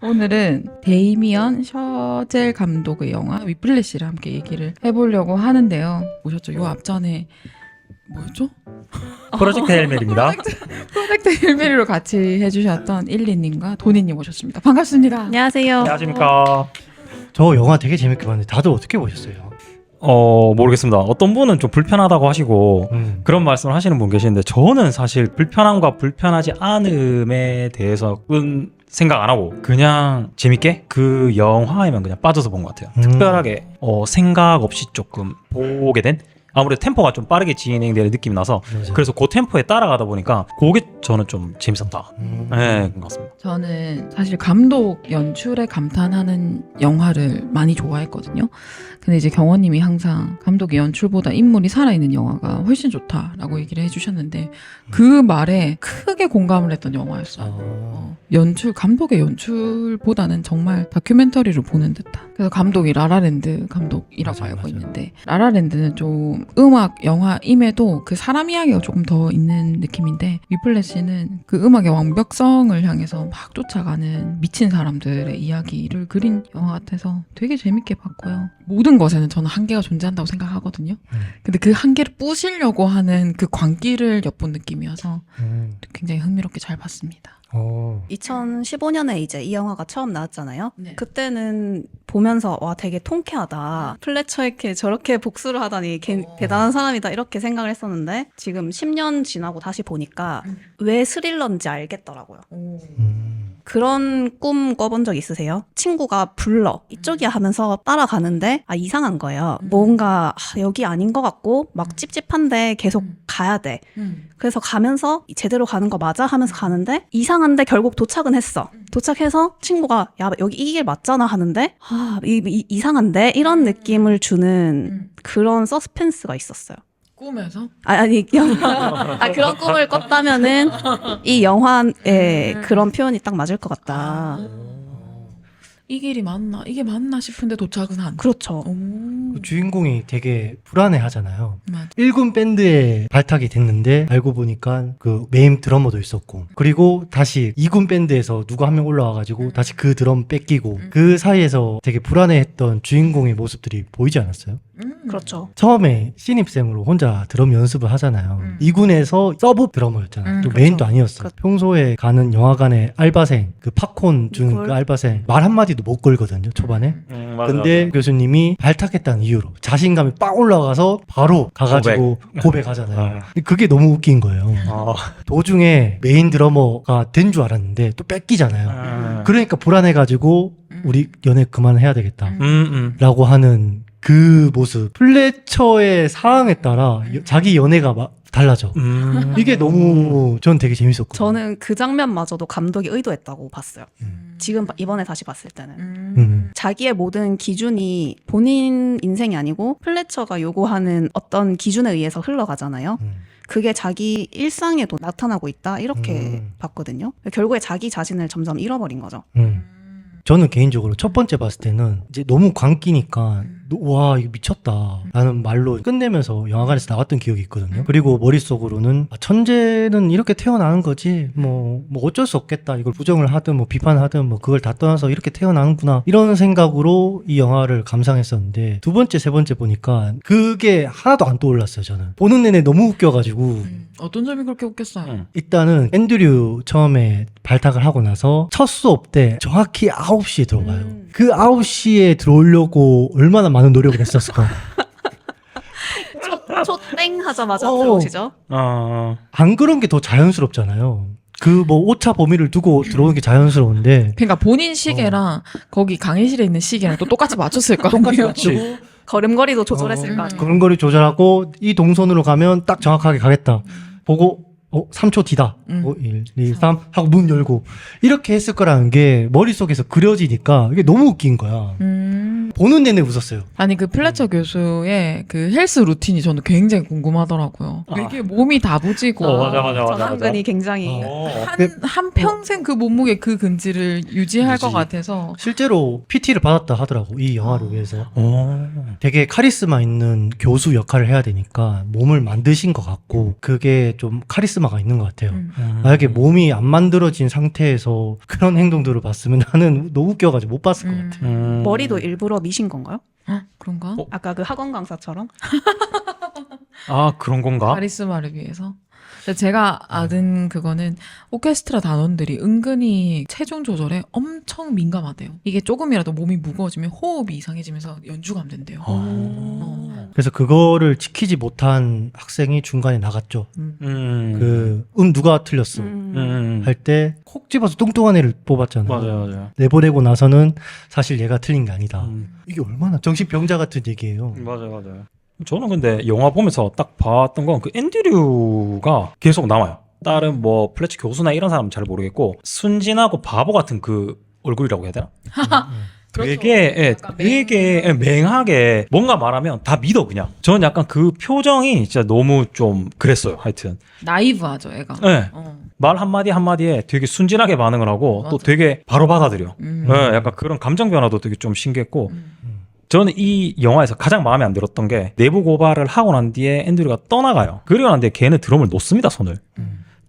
오늘은 데이미언 셔젤 감독의 영화 위플래시를 함께 얘기를 해보려고 하는데요. 보셨죠? 요 앞전에 뭐였죠? 프로젝트 헬멜입니다. 프로젝트 힐메리로 같이 해주셨던 일리님과 도니님 오셨습니다. 반갑습니다. 안녕하세요. 안녕하십니까. 저 영화 되게 재밌게 봤는데 다들 어떻게 보셨어요? 모르겠습니다. 어떤 분은 좀 불편하다고 하시고 그런 말씀을 하시는 분 계시는데 저는 사실 불편함과 불편하지 않음에 대해서는 생각 안 하고 그냥 재밌게 그 영화에만 그냥 빠져서 본 것 같아요. 특별하게 생각 없이 조금 보게 된? 아무래도 템포가 좀 빠르게 진행되는 느낌이 나서 맞아요. 그래서 그 템포에 따라가다 보니까 그게 저는 좀 재밌었다. 네, 그런 것 같습니다. 저는 사실 감독 연출에 감탄하는 영화를 많이 좋아했거든요. 근데 이제 경원님이 항상 감독의 연출보다 인물이 살아있는 영화가 훨씬 좋다라고 얘기를 해주셨는데 그 말에 크게 공감을 했던 영화였어요. 감독의 연출보다는 정말 다큐멘터리를 보는 듯한. 그래서 감독이 라라랜드 감독이라고 맞아요, 알고 맞아요. 있는데 라라랜드는 좀 음악 영화임에도 그 사람 이야기가 조금 더 있는 느낌인데 위플래시는 그 음악의 완벽성을 향해서 막 쫓아가는 미친 사람들의 이야기를 그린 영화 같아서 되게 재밌게 봤고요. 모든 것에는 저는 한계가 존재한다고 생각하거든요. 근데 그 한계를 부시려고 하는 그 광기를 엿본 느낌이어서 굉장히 흥미롭게 잘 봤습니다. 2015년에 이제 이 영화가 처음 나왔잖아요. 네. 그때는 보면서 와 되게 통쾌하다. 플래처에게 저렇게 복수를 하다니 대단한 사람이다 이렇게 생각을 했었는데 지금 10년 지나고 다시 보니까 왜 스릴러인지 알겠더라고요. 그런 꿈 꿔본 적 있으세요? 친구가 불러 이쪽이야 하면서 따라가는데 이상한 거예요. 뭔가 여기 아닌 것 같고 막 찝찝한데 계속 가야 돼. 그래서 가면서 제대로 가는 거 맞아 하면서 가는데 이상한데 결국 도착은 했어. 도착해서 친구가 야 여기 이 길 맞잖아 하는데 이상한데 이런 느낌을 주는 그런 서스펜스가 있었어요. 꿈에서? 그런 꿈을 꿨다면은 이 영화에 그런 표현이 딱 맞을 것 같다. 이 길이 맞나? 이게 맞나 싶은데 도착은 안. 그렇죠. 그 주인공이 되게 불안해 하잖아요. 맞아. 1군 밴드에 발탁이 됐는데 알고 보니까 그 메인 드러머도 있었고 그리고 다시 2군 밴드에서 누가 한 명 올라와가지고 다시 그 드럼 뺏기고 그 사이에서 되게 불안해했던 주인공의 모습들이 보이지 않았어요? 그렇죠. 처음에 신입생으로 혼자 드럼 연습을 하잖아요. 2군에서 서브 드러머였잖아요. 또 그렇죠. 메인도 아니었어. 그렇죠. 평소에 가는 영화관의 알바생, 그 팝콘 주는 그 알바생 말 한마디도 못 걸거든요, 초반에. 근데 교수님이 발탁했다는 이유로 자신감이 빡 올라가서 바로 가가지고 고백하잖아요. 근데 그게 너무 웃긴 거예요. 도중에 메인 드러머가 된 줄 알았는데 또 뺏기잖아요. 그러니까 불안해가지고 우리 연애 그만해야 되겠다 라고 하는 그 모습. 플래처의 상황에 따라 자기 연애가 막 달라져. 이게 너무 전 되게 재밌었거든요. 저는 그 장면마저도 감독이 의도했다고 봤어요. 지금 이번에 다시 봤을 때는. 자기의 모든 기준이 본인 인생이 아니고 플래처가 요구하는 어떤 기준에 의해서 흘러가잖아요. 그게 자기 일상에도 나타나고 있다 이렇게 봤거든요. 결국에 자기 자신을 점점 잃어버린 거죠. 저는 개인적으로 첫 번째 봤을 때는 이제 너무 광기니까 와 이거 미쳤다 라는 말로 끝내면서 영화관에서 나왔던 기억이 있거든요. 그리고 머릿속으로는 천재는 이렇게 태어나는 거지 뭐 어쩔 수 없겠다, 이걸 부정을 하든 뭐 비판하든 뭐 그걸 다 떠나서 이렇게 태어나는구나 이런 생각으로 이 영화를 감상했었는데 두 번째 세 번째 보니까 그게 하나도 안 떠올랐어요. 저는 보는 내내 너무 웃겨가지고 어떤 점이 그렇게 웃겼어요? 일단은 앤드류 처음에 발탁을 하고 나서 첫 수업 때 정확히 9시에 들어가요. 그 9시에 들어오려고 얼마나 많은 노력을 했었을까. 초땡 하자마자 들어오시죠. 안 그런 게 더 자연스럽잖아요. 그 뭐 오차 범위를 두고 들어오는 게 자연스러운데 그러니까 본인 시계랑 거기 강의실에 있는 시계랑 또 똑같이 맞췄을 거 아니에요? 걸음걸이도 조절했을 거 아니에요. 그런 거를 조절하고 이 동선으로 가면 딱 정확하게 가겠다. 보고 3초 뒤다. 1, 2, 3 하고 문 열고 이렇게 했을 거라는 게 머릿속에서 그려지니까 이게 너무 웃긴 거야. 보는 내내 웃었어요. 아니 그 플래처 교수의 그 헬스 루틴이 저는 굉장히 궁금하더라고요. 되게 몸이 다부지고 맞아. 전완근이 굉장히 한 평생 그 몸무게 그 근지를 유지할 것 같아서 실제로 PT를 받았다 하더라고, 이 영화를 위해서. 오. 되게 카리스마 있는 교수 역할을 해야 되니까 몸을 만드신 것 같고 그게 좀 카리스마가 있는 것 같아요. 만약에 몸이 안 만들어진 상태에서 그런 행동들을 봤으면 나는 너무 웃겨가지고 못 봤을 것 같아. 머리도 일부러 미신 건가요? 그런가? 아까 그 학원 강사처럼? 아, 그런 건가? 카리스마를 위해서. 근데 제가 아는 그거는 오케스트라 단원들이 은근히 체중 조절에 엄청 민감하대요. 이게 조금이라도 몸이 무거워지면 호흡이 이상해지면서 연주가 안 된대요. 그래서 그거를 지키지 못한 학생이 중간에 나갔죠. 누가 틀렸어 할 때 콕 집어서 뚱뚱한 애를 뽑았잖아요. 맞아요. 내보내고 나서는 사실 얘가 틀린 게 아니다. 이게 얼마나 정신병자 같은 얘기예요. 맞아요. 저는 근데 영화 보면서 딱 봤던 건 그 앤드류가 계속 남아요. 다른 뭐 플래처 교수나 이런 사람은 잘 모르겠고 순진하고 바보 같은 그 얼굴이라고 해야 되나? 되게 맹하게 뭔가 말하면 다 믿어 그냥. 저는 약간 그 표정이 진짜 너무 좀 그랬어요. 하여튼 나이브하죠, 애가. 네. 말 한마디 한마디에 되게 순진하게 반응을 하고 또 맞아. 되게 바로 받아들여. 네, 약간 그런 감정 변화도 되게 좀 신기했고 저는 이 영화에서 가장 마음에 안 들었던 게 내부 고발을 하고 난 뒤에 앤드류가 떠나가요. 그리고 난 뒤에 걔는 드럼을 놓습니다, 손을.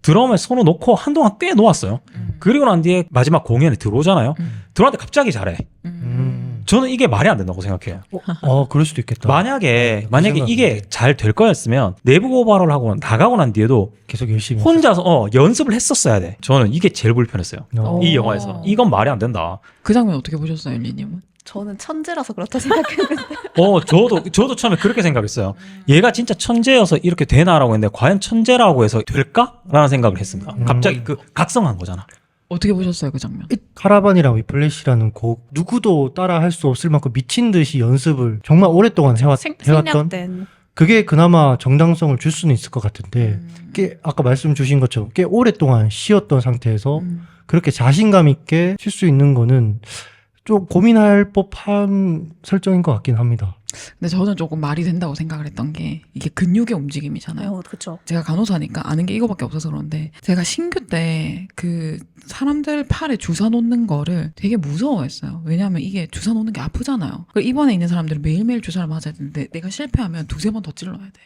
드럼에 손을 놓고 한동안 꽤 놓았어요. 그리고 난 뒤에 마지막 공연에 들어오잖아요. 들어왔는데 갑자기 잘해. 저는 이게 말이 안 된다고 생각해요. 그럴 수도 있겠다. 만약에 생각인데. 이게 잘 될 거였으면 내부 고발을 하고 나가고 난 뒤에도 계속 열심히 혼자서 연습을 했었어야 돼. 저는 이게 제일 불편했어요. 했어요. 이 영화에서. 이건 말이 안 된다. 그 장면 어떻게 보셨어요, 엘리님은? 저는 천재라서 그렇다 생각했는데 저도 처음에 그렇게 생각했어요. 얘가 진짜 천재여서 이렇게 되나라고 했는데 과연 천재라고 해서 될까? 라는 생각을 했습니다. 갑자기 그 각성한 거잖아. 어떻게 보셨어요, 그 장면? 카라반이랑 위플래시라는 곡 누구도 따라 할 수 없을 만큼 미친 듯이 연습을 정말 오랫동안 해왔던 생략된 그게 그나마 정당성을 줄 수는 있을 것 같은데 꽤 아까 말씀 주신 것처럼 꽤 오랫동안 쉬었던 상태에서 그렇게 자신감 있게 칠 수 있는 거는 좀 고민할 법한 설정인 것 같긴 합니다. 근데 저는 조금 말이 된다고 생각을 했던 게 이게 근육의 움직임이잖아요. 그렇죠. 제가 간호사니까 아는 게 이거밖에 없어서 그런데 제가 신규 때 그 사람들 팔에 주사 놓는 거를 되게 무서워했어요. 왜냐하면 이게 주사 놓는 게 아프잖아요. 그리고 입원에 있는 사람들은 매일매일 주사를 맞아야 되는데 내가 실패하면 2-3번 더 찔러야 돼.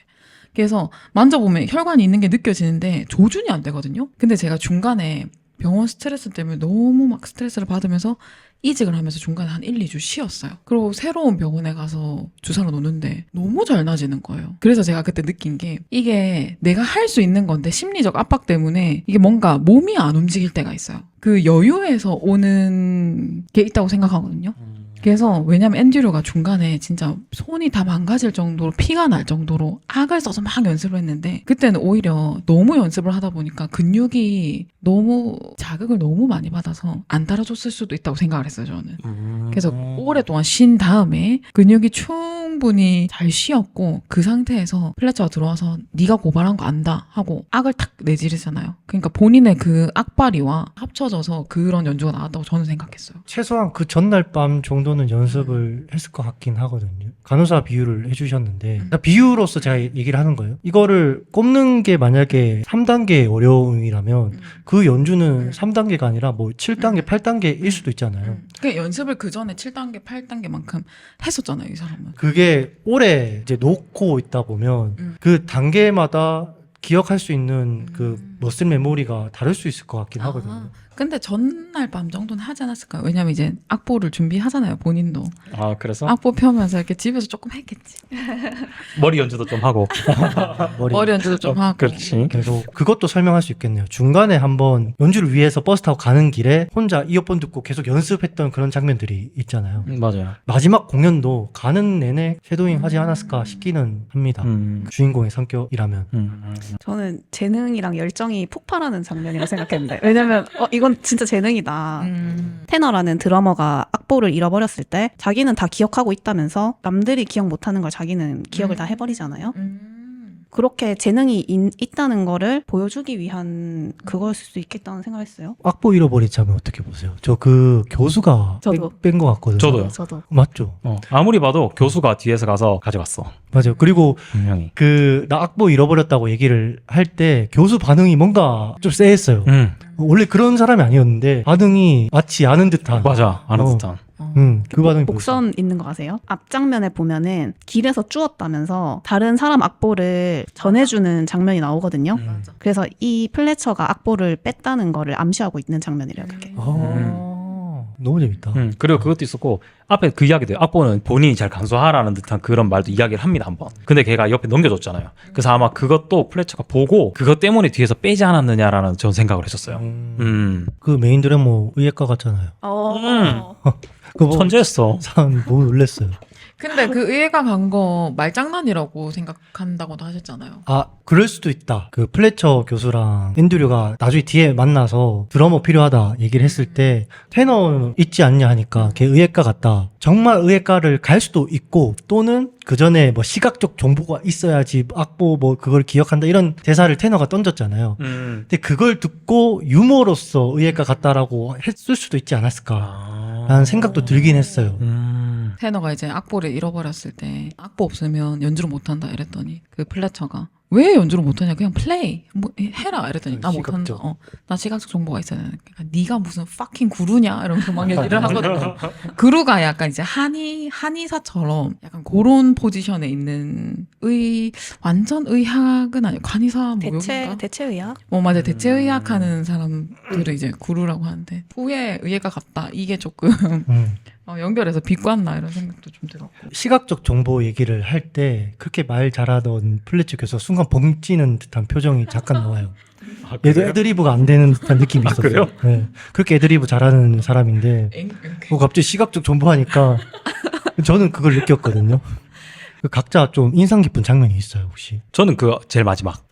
그래서 만져보면 혈관이 있는 게 느껴지는데 조준이 안 되거든요. 근데 제가 중간에 병원 스트레스 때문에 너무 막 스트레스를 받으면서 이직을 하면서 중간에 한 1-2주 쉬었어요. 그리고 새로운 병원에 가서 주사를 놓는데 너무 잘 나지는 거예요. 그래서 제가 그때 느낀 게 이게 내가 할 수 있는 건데 심리적 압박 때문에 이게 뭔가 몸이 안 움직일 때가 있어요. 그 여유에서 오는 게 있다고 생각하거든요. 그래서 왜냐면 앤드류가 중간에 진짜 손이 다 망가질 정도로 피가 날 정도로 악을 써서 막 연습을 했는데 그때는 오히려 너무 연습을 하다 보니까 근육이 너무 자극을 너무 많이 받아서 안 따라줬을 수도 있다고 생각을 했어요, 저는. 그래서 오랫동안 쉰 다음에 근육이 충분히 잘 쉬었고 그 상태에서 플래처가 들어와서 네가 고발한 거 안다 하고 악을 탁 내지르잖아요. 그러니까 본인의 그 악바리와 합쳐져서 그런 연주가 나왔다고 저는 생각했어요. 최소한 그 전날 밤 정도는 연습을 했을 것 같긴 하거든요. 간호사 비유를 해주셨는데 비유로서 제가 얘기를 하는 거예요. 이거를 꼽는 게 만약에 3단계의 어려움이라면 그 연주는 3단계가 아니라 뭐 7단계, 8단계일 수도 있잖아요. 그러니까 연습을 그 전에 7단계, 8단계만큼 했었잖아요, 이 사람은. 그게 오래 이제 놓고 있다 보면 그 단계마다 기억할 수 있는 그 머슬 메모리가 다를 수 있을 것 같긴 하거든요. 근데 전날 밤 정도는 하지 않았을까요? 왜냐면 이제 악보를 준비하잖아요, 본인도. 아, 그래서? 악보 펴면서 이렇게 집에서 조금 했겠지. 머리 연주도 좀 하고. 머리 연주도 좀 하고. 그렇지. 그래서 그것도 설명할 수 있겠네요. 중간에 한번 연주를 위해서 버스 타고 가는 길에 혼자 이어폰 듣고 계속 연습했던 그런 장면들이 있잖아요. 맞아요. 마지막 공연도 가는 내내 섀도잉 하지 않았을까 싶기는 합니다. 주인공의 성격이라면. 저는 재능이랑 열정이 폭발하는 장면이라고 생각했는데 왜냐면 이건 진짜 재능이다. 테너라는 드러머가 악보를 잃어버렸을 때 자기는 다 기억하고 있다면서 남들이 기억 못하는 걸 자기는 기억을 다 해버리잖아요. 그렇게 재능이 있다는 거를 보여주기 위한 그거였을 수 있겠다는 생각했어요. 악보 잃어버린 참은 어떻게 보세요? 저 그 교수가 저도. 뺀 것 같거든요. 저도요. 저도. 맞죠? 아무리 봐도 교수가 뒤에서 가서 가져갔어. 맞아요. 그리고 분명히. 나 악보 잃어버렸다고 얘기를 할 때 교수 반응이 뭔가 좀 쎄했어요. 원래 그런 사람이 아니었는데 반응이 맞지 않은 듯한. 맞아. 아는 어. 듯한. 그 반응이 목선 있는 거 아세요? 앞장면에 보면은 길에서 주웠다면서 다른 사람 악보를 전해주는 장면이 나오거든요. 그래서 이 플래처가 악보를 뺐다는 거를 암시하고 있는 장면이래요, 그게. 너무 재밌다. 그리고 그것도 있었고 앞에 그 이야기도 악보는 본인이 잘 간수하라는 듯한 그런 말도 이야기를 합니다 한번. 근데 걔가 옆에 넘겨줬잖아요. 그래서 아마 그것도 플래처가 보고 그것 때문에 뒤에서 빼지 않았느냐라는 전 생각을 했었어요. 그 메인 드래머 의예과 같잖아요. 그거 뭐 천재였어. 사람 너무 놀랬어요. 근데 그 의회가 간 거 말장난이라고 생각한다고도 하셨잖아요. 아, 그럴 수도 있다. 그 플래처 교수랑 앤드류가 나중에 뒤에 만나서 드러머 필요하다 얘기를 했을 때 테너 있지 않냐 하니까 걔 의예과 갔다. 정말 의예과를 갈 수도 있고 또는 그 전에 뭐 시각적 정보가 있어야지 악보 뭐 그걸 기억한다 이런 대사를 테너가 던졌잖아요. 근데 그걸 듣고 유머로서 의예과 갔다라고 했을 수도 있지 않았을까 라는 생각도 들긴 했어요. 테너가 이제 악보를 잃어버렸을 때 악보 없으면 연주를 못한다 이랬더니 그 플래처가 왜 연주를 못하냐 그냥 플레이 뭐 해라 이랬더니 나 못한다. 시각적. 나 시각적 정보가 있어야 되니까 그러니까 네가 무슨 fucking 구루냐 이러면서 막 얘기를 하거든요. 구루가 약간 이제 한의사처럼 약간 그런 포지션에 있는 완전 의학은 아니고 간의사 뭐 대체의학? 맞아 대체의학 하는 사람들을 이제 구루라고 하는데 후에 의예가 같다 이게 조금 연결해서 비꼬았나 이런 생각도 좀 들었고. 시각적 정보 얘기를 할 때 그렇게 말 잘하던 플래처 교수가 순간 벙찌는 듯한 표정이 잠깐 나와요. 얘도 애드리브가 안 되는 듯한 느낌이 있었어요. 그래요? 네. 그렇게 애드리브 잘하는 사람인데 갑자기 시각적 정보 하니까 저는 그걸 느꼈거든요. 그 각자 좀 인상 깊은 장면이 있어요, 혹시? 저는 그 제일 마지막.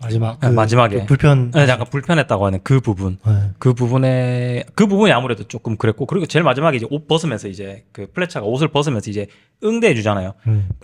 마지막에. 그 불편. 네, 약간 불편했다고 하는 그 부분. 네. 그 부분이 아무래도 조금 그랬고, 그리고 제일 마지막에 이제 옷 벗으면서 이제 그 플래처가 옷을 벗으면서 이제 응대해 주잖아요.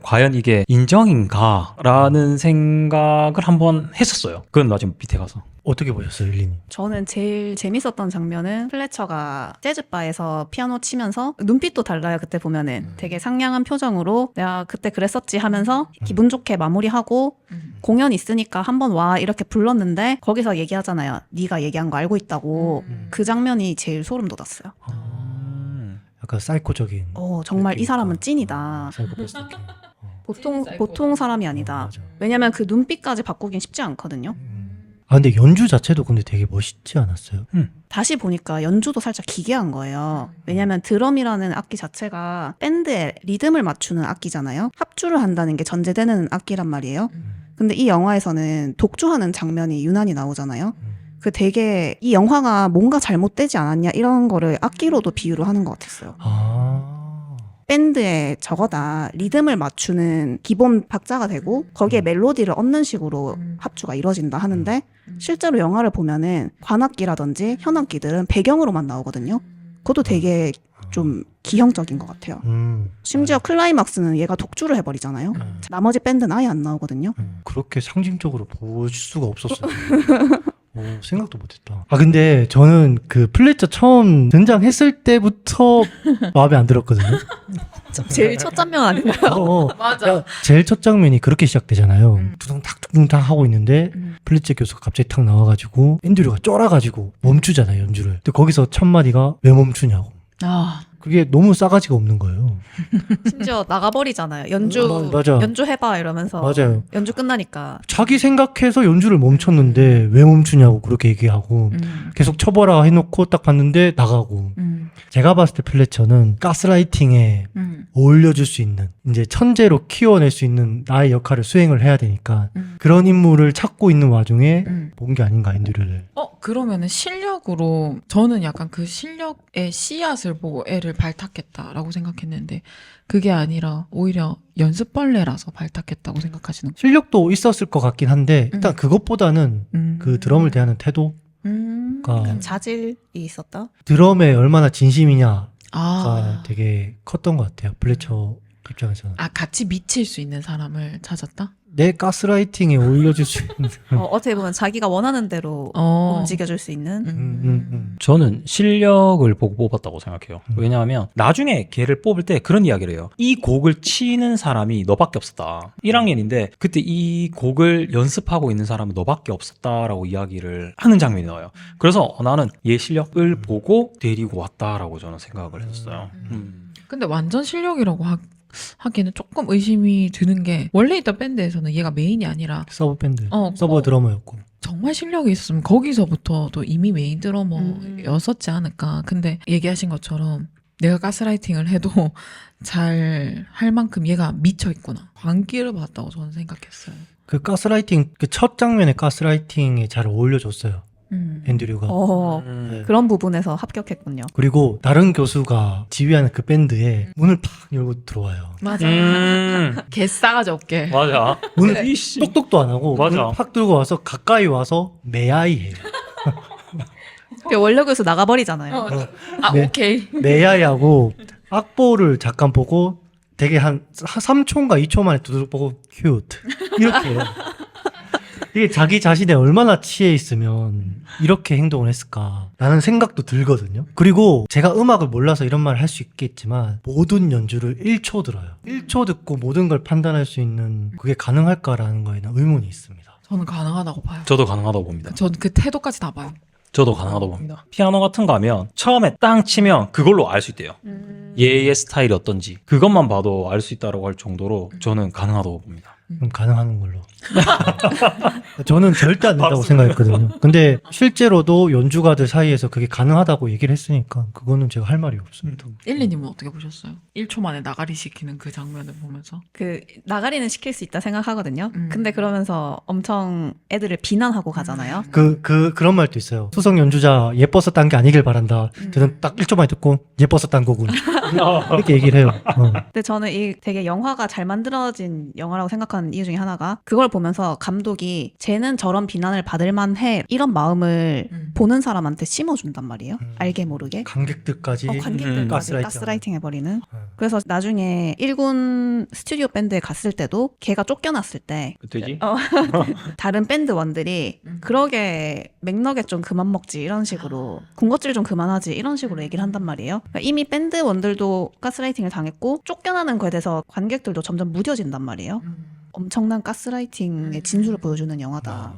과연 이게 인정인가라는 생각을 한번 했었어요. 그건 나중에 밑에 가서. 어떻게 보셨어요, 릴리님? 저는 제일 재밌었던 장면은 플래처가 재즈바에서 피아노 치면서 눈빛도 달라요. 그때 보면은 되게 상냥한 표정으로 내가 그때 그랬었지 하면서 기분 좋게 마무리하고 공연 있으니까 한번 와 이렇게 불렀는데 거기서 얘기하잖아요. 네가 얘기한 거 알고 있다고. 그 장면이 제일 소름 돋았어요. 약간 사이코적인. 정말 이 느낌이니까. 사람은 찐이다. 사이코패스 느낌. 보통 사람이 아니다. 맞아. 왜냐면 그 눈빛까지 바꾸긴 쉽지 않거든요. 아, 근데 연주 자체도 근데 되게 멋있지 않았어요? 다시 보니까 연주도 살짝 기괴한 거예요. 왜냐면 드럼이라는 악기 자체가 밴드의 리듬을 맞추는 악기잖아요. 합주를 한다는 게 전제되는 악기란 말이에요. 근데 이 영화에서는 독주하는 장면이 유난히 나오잖아요. 그 되게 이 영화가 뭔가 잘못되지 않았냐 이런 거를 악기로도 비유를 하는 것 같았어요. 밴드의 저거다 리듬을 맞추는 기본 박자가 되고 거기에 멜로디를 얻는 식으로 합주가 이루어진다 하는데 실제로 영화를 보면은 관악기라든지 현악기들은 배경으로만 나오거든요. 그것도 되게 좀 기형적인 것 같아요. 심지어 클라이막스는 얘가 독주를 해버리잖아요. 나머지 밴드는 아예 안 나오거든요. 그렇게 상징적으로 볼 수가 없었어요. 생각도 못했다. 아, 근데 저는 그 플래처 처음 등장했을 때부터 마음에 안 들었거든요. 제일 첫 장면 아닌가요? 맞아. 제일 첫 장면이 그렇게 시작되잖아요. 두둥탁 하고 있는데 플래처 교수가 갑자기 탁 나와가지고 앤드류가 쫄아가지고 멈추잖아요, 연주를. 근데 거기서 첫 마디가 왜 멈추냐고. 그게 너무 싸가지가 없는 거예요. 심지어 나가버리잖아요. 연주 맞아. 연주해봐 이러면서. 맞아요. 연주 끝나니까. 자기 생각해서 연주를 멈췄는데 왜 멈추냐고 그렇게 얘기하고 계속 쳐봐라 해놓고 딱 봤는데 나가고. 제가 봤을 때 플래처는 가스라이팅에 어울려줄 수 있는 이제 천재로 키워낼 수 있는 나의 역할을 수행을 해야 되니까 그런 인물을 찾고 있는 와중에 본 게 아닌가 앤드류를. 그러면은 실력으로 저는 약간 그 실력의 씨앗을 보고 애를 발탁했다라고 생각했는데 그게 아니라 오히려 연습벌레라서 발탁했다고 생각하시는 거예요? 실력도 있었을 것 같긴 한데 일단 그것보다는 그 드럼을 대하는 태도가 자질이 있었다. 드럼에 얼마나 진심이냐가 되게 컸던 것 같아요. 플래처 입장에서는. 아, 같이 미칠 수 있는 사람을 찾았다? 내 가스라이팅에 올려줄 수 있는. 어떻게 보면 자기가 원하는 대로 어. 움직여줄 수 있는. 저는 실력을 보고 뽑았다고 생각해요. 왜냐하면 나중에 걔를 뽑을 때 그런 이야기를 해요. 이 곡을 치는 사람이 너밖에 없었다. 1학년인데 그때 이 곡을 연습하고 있는 사람은 너밖에 없었다라고 이야기를 하는 장면이 나와요. 그래서 나는 얘 실력을 보고 데리고 왔다라고 저는 생각을 했었어요. 근데 완전 실력이라고 하기에는 조금 의심이 드는 게 원래 있던 밴드에서는 얘가 메인이 아니라 서브 밴드, 어, 서버 드러머였고. 정말 실력이 있었으면 거기서부터도 이미 메인 드러머였었지 않을까. 근데 얘기하신 것처럼 내가 가스라이팅을 해도 잘 할 만큼 얘가 미쳐 있구나. 광기를 받았다고 저는 생각했어요. 그 가스라이팅, 그 첫 장면에 가스라이팅에 잘 어울려줬어요. 앤드류가. 네. 그런 부분에서 합격했군요. 그리고 다른 교수가 지휘하는 그 밴드에 문을 팍 열고 들어와요. 맞아. 개 싸가지 없게. 맞아. 문을 똑똑도 안 하고 맞아. 문을 팍 들고 와서 가까이 와서 메아이 해요. 원력에서 나가버리잖아요. 아, 네. 오케이. 메아이 하고 악보를 잠깐 보고 되게 한 3초인가 2초 만에 두드려 보고 큐트 이렇게 해요. 이게 자기 자신에 얼마나 취해 있으면 이렇게 행동을 했을까라는 생각도 들거든요. 그리고 제가 음악을 몰라서 이런 말을 할 수 있겠지만 모든 연주를 1초 들어요. 1초 듣고 모든 걸 판단할 수 있는 그게 가능할까라는 거에는 의문이 있습니다. 저는 가능하다고 봐요. 저도 가능하다고 봅니다. 전 그 태도까지 다 봐요. 저도 가능하다고 봅니다. 피아노 같은 거 하면 처음에 땅 치면 그걸로 알 수 있대요. 얘의 스타일이 어떤지 그것만 봐도 알 수 있다고 할 정도로 저는 가능하다고 봅니다. 그럼 가능한 걸로. 저는 절대 안 된다고 생각했거든요. 근데 실제로도 연주가들 사이에서 그게 가능하다고 얘기를 했으니까 그거는 제가 할 말이 없습니다. 일리님은 어떻게 보셨어요? 1초 만에 나가리 시키는 그 장면을 보면서. 그 나가리는 시킬 수 있다 생각하거든요. 음. 근데 그러면서 엄청 애들을 비난하고 가잖아요. 그런 말도 있어요. 수성 연주자 예뻐서 딴 게 아니길 바란다. 저는 딱 1초 만에 듣고 예뻐서 딴 거군. 이렇게 얘기를 해요. 근데 저는 이 되게 영화가 잘 만들어진 영화라고 생각하는 이유 중에 하나가 그걸 보면서 감독이 쟤는 저런 비난을 받을 만해 이런 마음을 보는 사람한테 심어준단 말이에요. 알게 모르게. 관객들까지 관객들까지 가스라이팅. 가스라이팅 해버리는. 그래서 나중에 1군 스튜디오 밴드에 갔을 때도 걔가 쫓겨났을 때 그때지? 다른 밴드원들이 그러게 맥너겟 좀 그만 먹지 이런 식으로 군것질 좀 그만하지 이런 식으로 얘기를 한단 말이에요. 그러니까 이미 밴드원들도 가스라이팅을 당했고 쫓겨나는 거에 대해서 관객들도 점점 무뎌진단 말이에요. 엄청난 가스라이팅의 진수를 보여주는 영화다.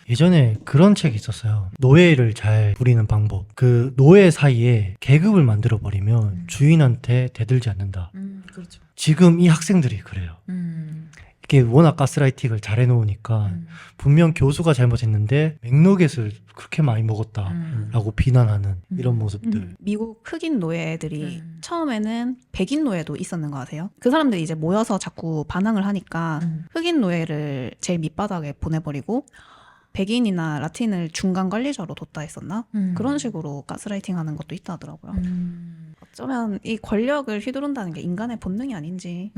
예전에 그런 책이 있었어요. 노예를 잘 부리는 방법. 그 노예 사이에 계급을 만들어 버리면 주인한테 대들지 않는다. 그렇죠. 지금 이 학생들이 그래요. 이게 워낙 가스라이팅을 잘 해놓으니까 분명 교수가 잘못했는데 맥너겟을 그렇게 많이 먹었다라고 비난하는 이런 모습들. 미국 흑인 노예들이 처음에는 백인 노예도 있었는 거 아세요? 그 사람들이 이제 모여서 자꾸 반항을 하니까 흑인 노예를 제일 밑바닥에 보내버리고 백인이나 라틴을 중간 관리자로 뒀다 했었나? 그런 식으로 가스라이팅 하는 것도 있다 하더라고요. 어쩌면 이 권력을 휘두른다는 게 인간의 본능이 아닌지.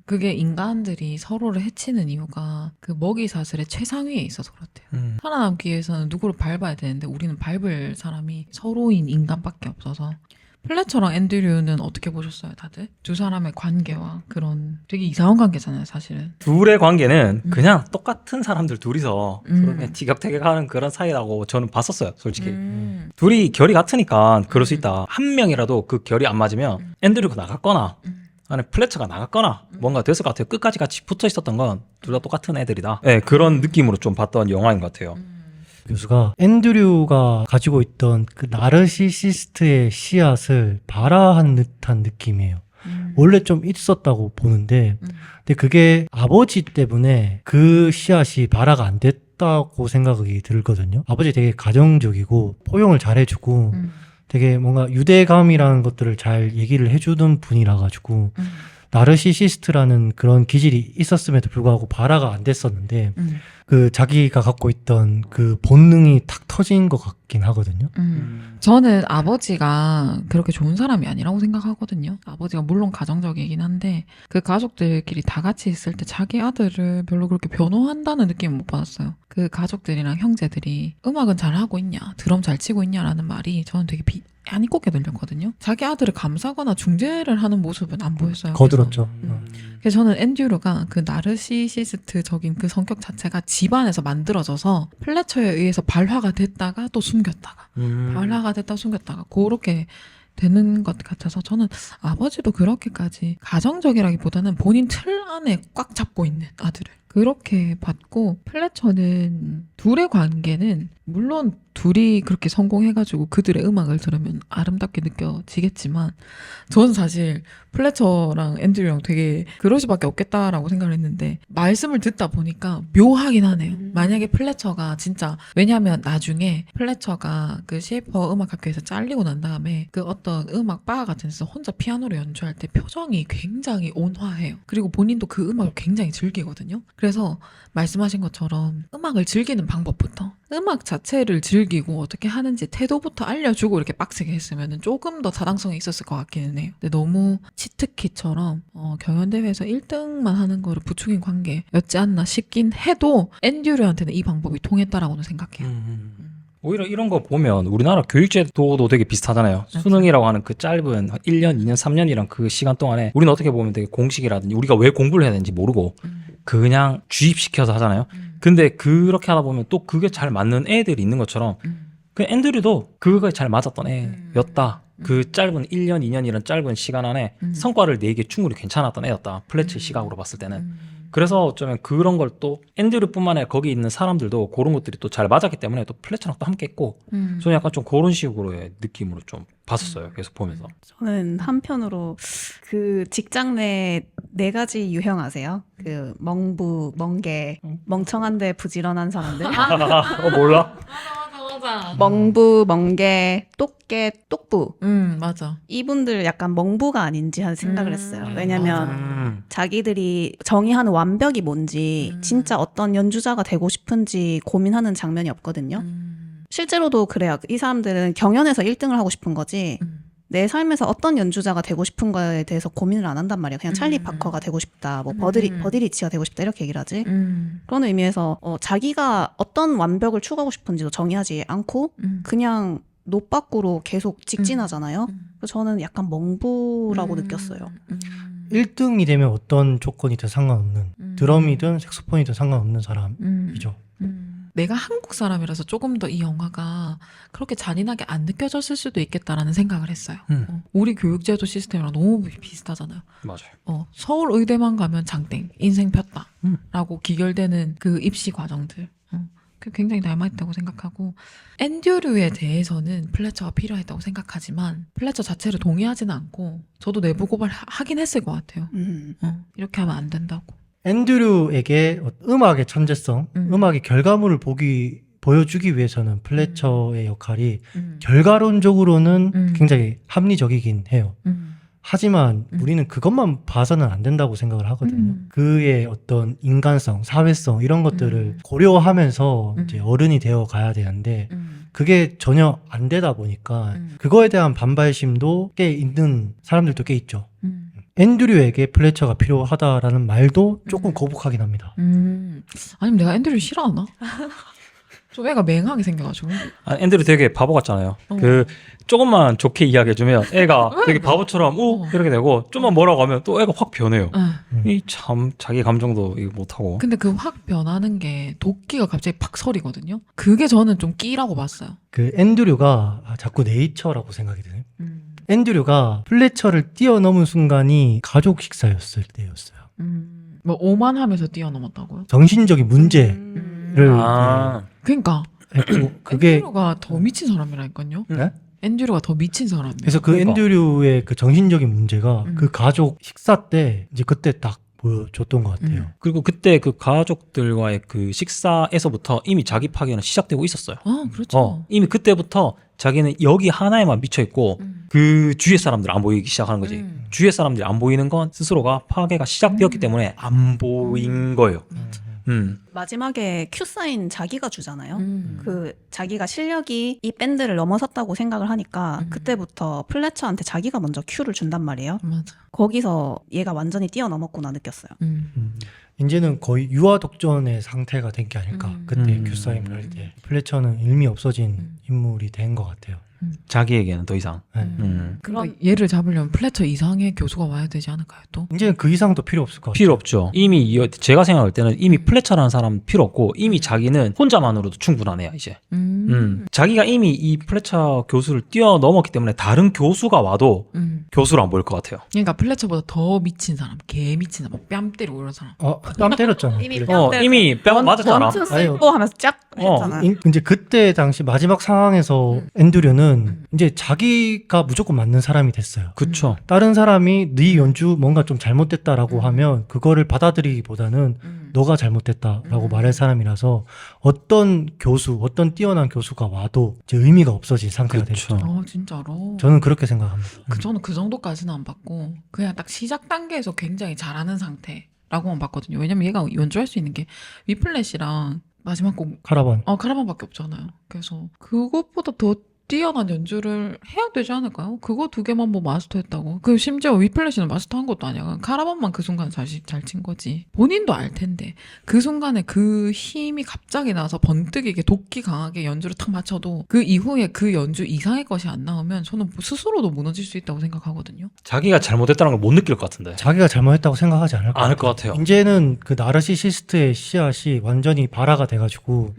그게 인간들이 서로를 해치는 이유가 그 먹이 사슬의 최상위에 있어서 그렇대요. 살아남기 위해서는 누구를 밟아야 되는데 우리는 밟을 사람이 서로인 인간밖에 없어서. 플래처랑 앤드류는 어떻게 보셨어요, 다들? 두 사람의 관계와 그런 되게 이상한 관계잖아요, 사실은. 둘의 관계는 그냥 똑같은 사람들 둘이서 서로 그냥 티격태격하는 그런 사이라고 저는 봤었어요, 솔직히. 둘이 결이 같으니까 그럴 수 있다. 한 명이라도 그 결이 안 맞으면 앤드류가 나갔거나 아니 플래처가 나갔거나 뭔가 됐을 것 같아요. 끝까지 같이 붙어 있었던 건 둘 다 똑같은 애들이다. 네, 그런 느낌으로 좀 봤던 영화인 것 같아요. 교수가 앤드류가 가지고 있던 그 나르시시스트의 씨앗을 발화한 듯한 느낌이에요. 원래 좀 있었다고 보는데 근데 그게 아버지 때문에 그 씨앗이 발화가 안 됐다고 생각이 들거든요. 아버지 되게 가정적이고 포용을 잘해주고 되게 뭔가 유대감이라는 것들을 잘 얘기를 해주던 분이라 가지고 나르시시스트라는 그런 기질이 있었음에도 불구하고 발화가 안 됐었는데 그 자기가 갖고 있던 그 본능이 탁 터진 것 같긴 하거든요. 저는 아버지가 그렇게 좋은 사람이 아니라고 생각하거든요. 아버지가 물론 가정적이긴 한데 그 가족들끼리 다 같이 있을 때 자기 아들을 별로 그렇게 변호한다는 느낌을 못 받았어요. 그 가족들이랑 형제들이 음악은 잘하고 있냐, 드럼 잘 치고 있냐라는 말이 저는 되게 안 꼽게 들렸거든요. 자기 아들을 감싸거나 중재를 하는 모습은 안 보였어요. 거들었죠. 그래서 저는 앤드류가 그 나르시시스트적인 그 성격 자체가 집안에서 만들어져서 플래처에 의해서 발화가 됐다가 또 숨겼다가 발화가 됐다가 숨겼다가 그렇게 되는 것 같아서 저는 아버지도 그렇게까지 가정적이라기보다는 본인 틀 안에 꽉 잡고 있는 아들을 그렇게 봤고, 플래처는 둘의 관계는 물론 둘이 그렇게 성공해가지고 그들의 음악을 들으면 아름답게 느껴지겠지만 저는 사실 플래처랑 앤드류랑 되게 그럴 수밖에 없겠다라고 생각을 했는데 말씀을 듣다 보니까 묘하긴 하네요. 만약에 플래처가 진짜, 왜냐하면 나중에 플래처가 그 셰이퍼 음악학교에서 잘리고 난 다음에 그 어떤 음악 바 같은 데서 혼자 피아노를 연주할 때 표정이 굉장히 온화해요. 그리고 본인도 그 음악을 굉장히 즐기거든요. 그래서 말씀하신 것처럼 음악을 즐기는 방법부터, 음악 자체를 즐기고 어떻게 하는지 태도부터 알려주고 이렇게 빡세게 했으면 조금 더 타당성이 있었을 것 같기는 해요. 근데 너무 치트키처럼 경연대회에서 1등만 하는 거를 부추긴 관계였지 않나 싶긴 해도 앤드류한테는 이 방법이 통했다라고는 생각해요. 오히려 이런 거 보면 우리나라 교육제도도 되게 비슷하잖아요. 수능이라고 하는 그 짧은 1년, 2년, 3년이란 그 시간 동안에 우리는 어떻게 보면 되게 공식이라든지 우리가 왜 공부를 해야 되는지 모르고 그냥 주입시켜서 하잖아요. 근데 그렇게 하다 보면 또 그게 잘 맞는 애들이 있는 것처럼 그 앤드류도 그거에 잘 맞았던 애였다. 그 짧은 1년, 2년이란 짧은 시간 안에 성과를 내기에 충분히 괜찮았던 애였다. 플래츠의 시각으로 봤을 때는. 그래서 어쩌면 그런 걸 또 앤드류뿐만 아니라 거기 있는 사람들도 그런 것들이 또 잘 맞았기 때문에 또 플래처랑 또 함께 했고 저는 약간 좀 그런 식으로의 느낌으로 좀 봤었어요. 계속 보면서. 저는 한편으로 그 직장 내 4가지 유형 아세요? 그 멍부, 멍개, 멍청한데 부지런한 사람들. 몰라? 맞아. 멍부, 멍개, 똑개, 똑부. 맞아. 이분들 약간 멍부가 아닌지 하는 생각을 했어요. 왜냐면 자기들이 정의하는 완벽이 뭔지, 진짜 어떤 연주자가 되고 싶은지 고민하는 장면이 없거든요. 실제로도 그래요. 이 사람들은 경연에서 1등을 하고 싶은 거지 내 삶에서 어떤 연주자가 되고 싶은 거에 대해서 고민을 안 한단 말이에요. 그냥 찰리 파커가 되고 싶다, 뭐 버디 리치가 되고 싶다 이렇게 얘기를 하지. 그런 의미에서 자기가 어떤 완벽을 추구하고 싶은지도 정의하지 않고 그냥 노빠꾸로 계속 직진하잖아요. 그래서 저는 약간 멍부라고 느꼈어요. 1등이 되면 어떤 조건이든 상관없는, 드럼이든 색소폰이든 상관없는 사람이죠. 내가 한국 사람이라서 조금 더 이 영화가 그렇게 잔인하게 안 느껴졌을 수도 있겠다라는 생각을 했어요. 우리 교육제도 시스템이랑 너무 비슷하잖아요. 맞아요. 서울 의대만 가면 장땡, 인생 폈다 라고 기결되는 그 입시 과정들. 그게 굉장히 닮아있다고 생각하고, 앤드류에 대해서는 플래처가 필요했다고 생각하지만 플래처 자체를 동의하지는 않고 저도 내부 고발하긴 했을 것 같아요. 이렇게 하면 안 된다고. 앤드류에게 음악의 천재성, 음악의 결과물을 보여주기 위해서는 플래처의 역할이 결과론적으로는 굉장히 합리적이긴 해요. 하지만 우리는 그것만 봐서는 안 된다고 생각을 하거든요. 그의 어떤 인간성, 사회성 이런 것들을 고려하면서 이제 어른이 되어 가야 되는데 그게 전혀 안 되다 보니까 그거에 대한 반발심도 꽤 있는 사람들도 꽤 있죠. 앤드류에게 플래처가 필요하다라는 말도 조금 거북하긴 합니다. 아니면 내가 앤드류 싫어하나? 좀 애가 맹하게 생겨가지고. 앤드류 되게 바보 같잖아요. 그 조금만 좋게 이야기해주면 애가 되게 바보처럼 이렇게 되고 좀만 뭐라고 하면 또 애가 확 변해요. 이 참 자기 감정도 이거 못하고. 근데 그 확 변하는 게 도끼가 갑자기 팍 서리거든요. 그게 저는 좀 끼라고 봤어요. 그 앤드류가 자꾸 네이처라고 생각이 드네요. 앤드류가 플래처를 뛰어넘은 순간이 가족 식사였을 때였어요. 뭐 오만하면서 뛰어넘었다고요? 정신적인 문제를 그러니까 했고 그게 앤드류가 더 미친 사람이라니까요. 네? 앤드류가 더 미친 사람이에요. 그래서 그 그러니까. 앤드류의 그 정신적인 문제가 그 가족 식사 때 이제 그때 딱 보여줬던 것 같아요. 그리고 그때 그 가족들과의 그 식사에서부터 이미 자기 파괴는 시작되고 있었어요. 그렇죠. 이미 그때부터 자기는 여기 하나에만 미쳐있고 그 주위의 사람들 안 보이기 시작하는 거지. 주위의 사람들이 안 보이는 건 스스로가 파괴가 시작되었기 때문에 안 보인 거예요. 마지막에 큐 사인 자기가 주잖아요. 음. 그 자기가 실력이 이 밴드를 넘어섰다고 생각을 하니까 그때부터 플래처한테 자기가 먼저 큐를 준단 말이에요. 맞아. 거기서 얘가 완전히 뛰어넘었구나 느꼈어요. 이제는 거의 유아 독전의 상태가 된 게 아닐까. 그때 큐사임을 할 때 플래처는 의미 없어진 인물이 된 것 같아요. 자기에게는 더 이상. 네. 그럼 얘를 잡으려면 플래처 이상의 교수가 와야 되지 않을까요? 또 이제는 그 이상도 필요 없을 것 같아요. 필요 없죠. 이미 제가 생각할 때는 이미 플래처라는 사람 필요 없고 이미 자기는 혼자만으로도 충분하네요 이제. 자기가 이미 이 플래처 교수를 뛰어넘었기 때문에 다른 교수가 와도 교수로 안 보일 것 같아요. 그러니까 플래처보다 더 미친 사람, 개 미친 사람, 뭐 뺨 때리고 이런 사람. 뺨 때렸잖아. 이미 플래처. 이미 뺨 맞았잖아. 원투 쓰고 하면서 쫙 했잖아. 이제 그때 당시 마지막 상황에서 앤드류는 이제 자기가 무조건 맞는 사람이 됐어요. 그쵸. 다른 사람이 네 연주 뭔가 좀 잘못됐다라고 하면 그거를 받아들이기보다는 너가 잘못됐다라고 말할 사람이라서 어떤 교수, 어떤 뛰어난 교수가 와도 이제 의미가 없어진 상태가 그쵸. 됐죠. 진짜로. 저는 그렇게 생각합니다. 저는 그 정도까지는 안 봤고 그냥 딱 시작 단계에서 굉장히 잘하는 상태라고만 봤거든요. 왜냐면 얘가 연주할 수 있는 게 위플랫이랑 마지막 곡 카라반. 카라반밖에 없잖아요. 그래서 그것보다 더 뛰어난 연주를 해야 되지 않을까요? 그거 두 개만 뭐 마스터했다고. 그 심지어 위플래시는 마스터한 것도 아니야. 카라반만 그 순간 잘 친 거지. 본인도 알 텐데 그 순간에 그 힘이 갑자기 나서 번뜩이게 도끼 강하게 연주를 탁 맞춰도 그 이후에 그 연주 이상의 것이 안 나오면 저는 스스로도 무너질 수 있다고 생각하거든요. 자기가 잘못했다는 걸 못 느낄 것 같은데. 자기가 잘못했다고 생각하지 않을 것 않을 같아요. 것 같아요. 이제는 그 나르시시스트의 씨앗이 완전히 발화가 돼가지고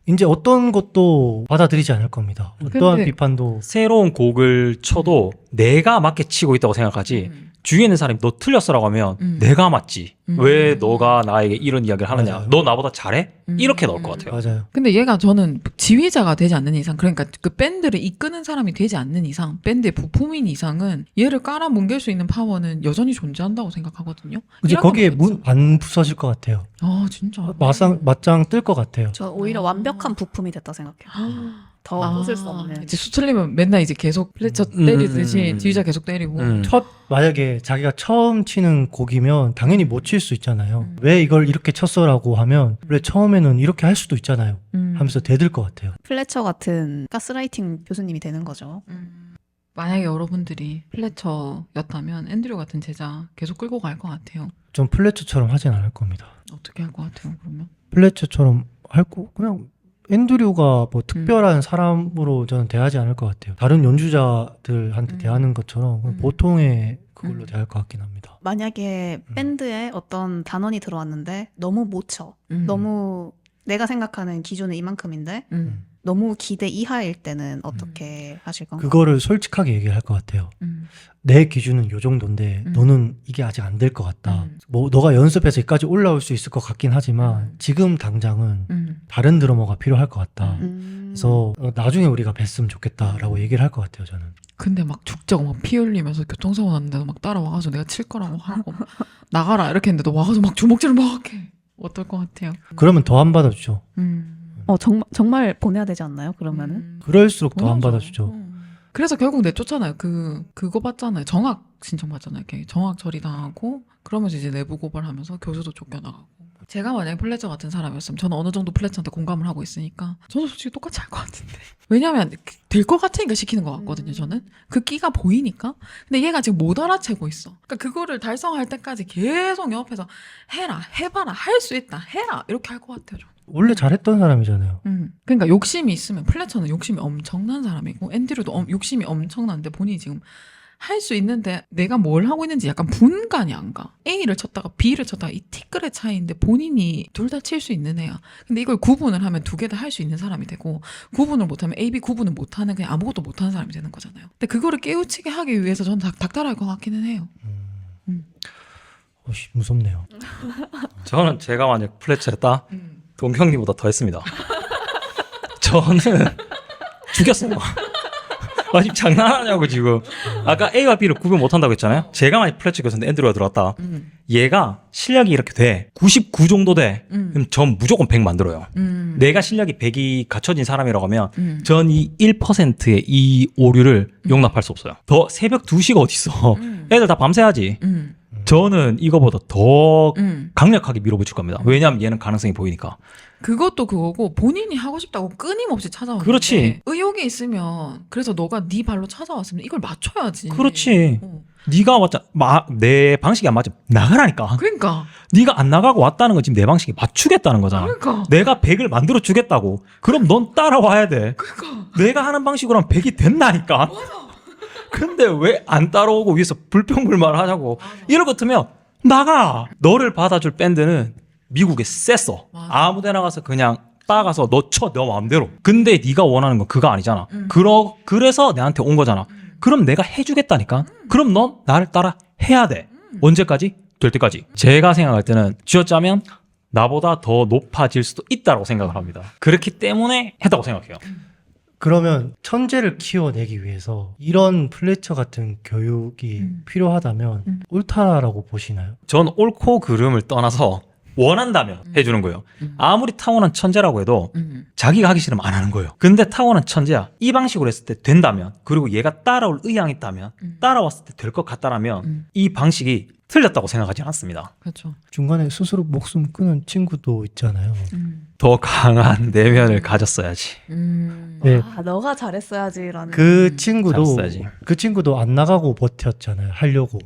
이제 어떤 것도 받아들이지 않을 겁니다. 어떠한 근데- 비판도. 새로운 곡을 쳐도 내가 맞게 치고 있다고 생각하지 주위에 있는 사람이 너 틀렸어라고 하면 내가 맞지. 왜 너가 나에게 이런 이야기를 하느냐. 맞아요. 너 나보다 잘해? 이렇게 나올 것 같아요. 맞아요. 근데 얘가 저는 지휘자가 되지 않는 이상, 그러니까 그 밴드를 이끄는 사람이 되지 않는 이상, 밴드의 부품인 이상은 얘를 깔아뭉갤 수 있는 파워는 여전히 존재한다고 생각하거든요. 이제 이런 거기에 건 문 안 부서질 것 같아요. 진짜. 맞짱 뜰 것 같아요. 저 오히려 완벽한 부품이 됐다 생각해요. 더 부술 수 없는. 이제 수틀리면 맨날 이제 계속 플래처 때리듯이 지휘자 계속 때리고. 만약에 자기가 처음 치는 곡이면 당연히 못 칠 수 있잖아요. 왜 이걸 이렇게 쳤어라고 하면 원래 처음에는 이렇게 할 수도 있잖아요. 하면서 대들 것 같아요. 플래처 같은 가스라이팅 교수님이 되는 거죠. 만약에 여러분들이 플래처였다면 앤드류 같은 제자 계속 끌고 갈 것 같아요. 좀 플래처처럼 하진 않을 겁니다. 어떻게 할 것 같아요, 그러면? 플래처처럼 그냥 앤드류가 뭐 특별한 사람으로 저는 대하지 않을 것 같아요. 다른 연주자들한테 대하는 것처럼 그냥 보통의 그걸로 대할 것 같긴 합니다. 만약에 밴드에 어떤 단원이 들어왔는데 너무 못 쳐. 너무 내가 생각하는 기준은 이만큼인데 너무 기대 이하일 때는 어떻게 하실 건가요? 그거를 솔직하게 얘기할 것 같아요. 내 기준은 요 정도인데 너는 이게 아직 안 될 것 같다. 뭐 너가 연습해서 여기까지 올라올 수 있을 것 같긴 하지만 지금 당장은 다른 드러머가 필요할 것 같다. 그래서 나중에 우리가 뵀으면 좋겠다라고 얘기를 할 것 같아요. 저는. 근데 막 죽자고 막 피 흘리면서 교통사고 났는데도 막 따라와가지고 내가 칠 거라고 하고 막 나가라 이렇게 했는데도 와가지고 막 주먹질을 막 해. 어떨 것 같아요? 그러면 더 안 받아주죠. 정말 보내야 되지 않나요? 그러면은? 그럴수록 더 안 맞아. 받아주죠. 그래서 결국 내쫓잖아요. 그거 받잖아요. 정학 신청 받잖아요. 이렇게 정학 처리당하고 그러면서 이제 내부 고발하면서 교수도 쫓겨나가고. 제가 만약에 플래처 같은 사람이었으면 저는 어느 정도 플래처한테 공감을 하고 있으니까 저는 솔직히 똑같이 할 것 같은데. 왜냐면 될 것 같으니까 시키는 것 같거든요. 저는 그 끼가 보이니까. 근데 얘가 지금 못 알아채고 있어. 그러니까 그거를 달성할 때까지 계속 옆에서 해라, 해봐라, 할 수 있다, 해라 이렇게 할 것 같아요. 저는. 원래 잘했던 사람이잖아요. 그러니까 욕심이 있으면 플래처는 욕심이 엄청난 사람이고 앤드류도 욕심이 엄청난데 본인이 지금 할 수 있는데 내가 뭘 하고 있는지 약간 분간이 안 가. A를 쳤다가 B를 쳤다가 이 티끌의 차이인데 본인이 둘 다 칠 수 있는 애야. 근데 이걸 구분을 하면 두 개 다 할 수 있는 사람이 되고 구분을 못하면 A, B 구분을 못하는 그냥 아무것도 못하는 사람이 되는 거잖아요. 근데 그거를 깨우치게 하기 위해서 저는 닥달할 것 같기는 해요. 무섭네요. 저는 제가 만약 플래처였다 동경님보다 더 했습니다. 저는 죽였어요. 아니 장난하냐고 지금. 아까 A와 B를 구분 못한다고 했잖아요. 제가 만약 플래처 교수인데 앤드류가 들어왔다. 얘가 실력이 이렇게 돼. 99 정도 돼. 그럼 전 무조건 100 만들어요. 내가 실력이 100이 갖춰진 사람이라고 하면 전 이 1%의 이 오류를 용납할 수 없어요. 더 새벽 2시가 어딨어. 애들 다 밤새야지. 저는 이거보다 더 음. 강력하게 밀어붙일 겁니다. 왜냐하면 얘는 가능성이 보이니까. 그것도 그거고 본인이 하고 싶다고 끊임없이 찾아오는데 그렇지. 의욕이 있으면 그래서 너가 네 발로 찾아왔으면 이걸 맞춰야지. 그렇지. 어. 네가 왔잖아. 내 방식이 안 맞으면 나가라니까. 그러니까. 네가 안 나가고 왔다는 건 지금 내 방식이 맞추겠다는 거잖아. 그러니까. 내가 100을 만들어 주겠다고. 그럼 넌 따라와야 돼. 그러니까. 내가 하는 방식으로 하면 100이 된다니까. 근데 왜 안 따라오고 위해서 불평불만을 하냐고. 이럴 것 같으면 나가. 너를 받아줄 밴드는 미국에 셌어. 맞아. 아무 데나 가서 그냥 따가서 너 쳐, 너 마음대로. 근데 네가 원하는 건 그거 아니잖아. 음. 그래서 내한테 온 거잖아. 그럼 내가 해주겠다니까. 그럼 넌 나를 따라 해야 돼. 언제까지? 될 때까지. 제가 생각할 때는 쥐어짜면 나보다 더 높아질 수도 있다고 생각을 합니다. 그렇기 때문에 했다고 생각해요. 그러면 천재를 키워내기 위해서 이런 플래처 같은 교육이 필요하다면 옳다라고 보시나요? 전 옳고 그름을 떠나서 원한다면 해주는 거예요. 아무리 타고난 천재라고 해도 자기가 하기 싫으면 안 하는 거예요. 근데 타고난 천재야. 이 방식으로 했을 때 된다면, 그리고 얘가 따라올 의향이 있다면, 따라왔을 때 될 것 같다라면 이 방식이 틀렸다고 생각하지 않습니다. 그렇죠. 중간에 스스로 목숨 끊은 친구도 있잖아요. 더 강한 내면을 가졌어야지. 네. 아, 너가 잘했어야지라는. 그 친구도 잘했어야지. 안 나가고 버텼잖아요. 하려고.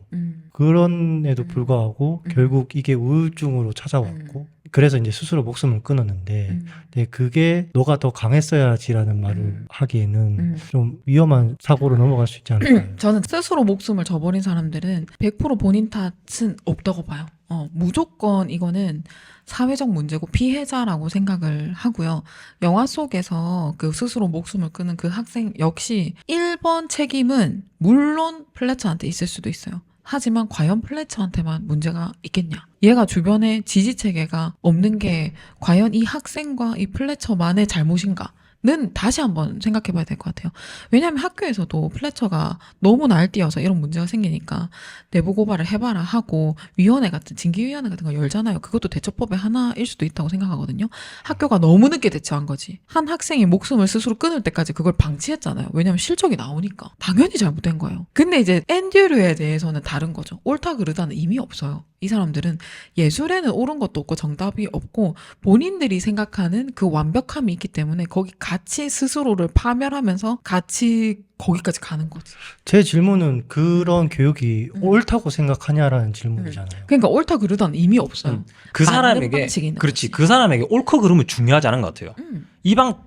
그런에도 불구하고 결국 이게 우울증으로 찾아왔고 그래서 이제 스스로 목숨을 끊었는데 네, 그게 너가 더 강했어야지라는 말을 하기에는 좀 위험한 사고로 넘어갈 수 있지 않을까요? 저는 스스로 목숨을 저버린 사람들은 100% 본인 탓은 없다고 봐요. 무조건 이거는 사회적 문제고 피해자라고 생각을 하고요. 영화 속에서 그 스스로 목숨을 끊은 그 학생 역시 1번 책임은 물론 플래처한테 있을 수도 있어요. 하지만 과연 플래처한테만 문제가 있겠냐? 얘가 주변에 지지 체계가 없는 게 과연 이 학생과 이 플래처만의 잘못인가? 는 다시 한번 생각해 봐야 될 것 같아요. 왜냐하면 학교에서도 플래처가 너무 날뛰어서 이런 문제가 생기니까 내부 고발을 해봐라 하고 위원회 같은 징계위원회 같은 거 열잖아요. 그것도 대처법의 하나일 수도 있다고 생각하거든요. 학교가 너무 늦게 대처한 거지. 한 학생이 목숨을 스스로 끊을 때까지 그걸 방치했잖아요. 왜냐하면 실적이 나오니까. 당연히 잘못된 거예요. 근데 이제 앤드류에 대해서는 다른 거죠. 옳다 그르다는 의미 없어요. 이 사람들은 예술에는 옳은 것도 없고 정답이 없고 본인들이 생각하는 그 완벽함이 있기 때문에 거기 같이 스스로를 파멸하면서 같이 거기까지 가는 거지. 제 질문은 그런 교육이 옳다고 생각하냐라는 질문이잖아요. 그러니까 옳다 그르다는 의미 없어요. 그 맞는 사람에게 방식이 있는 그렇지. 거지. 그 사람에게 옳고 그름은 중요하지 않은 것 같아요.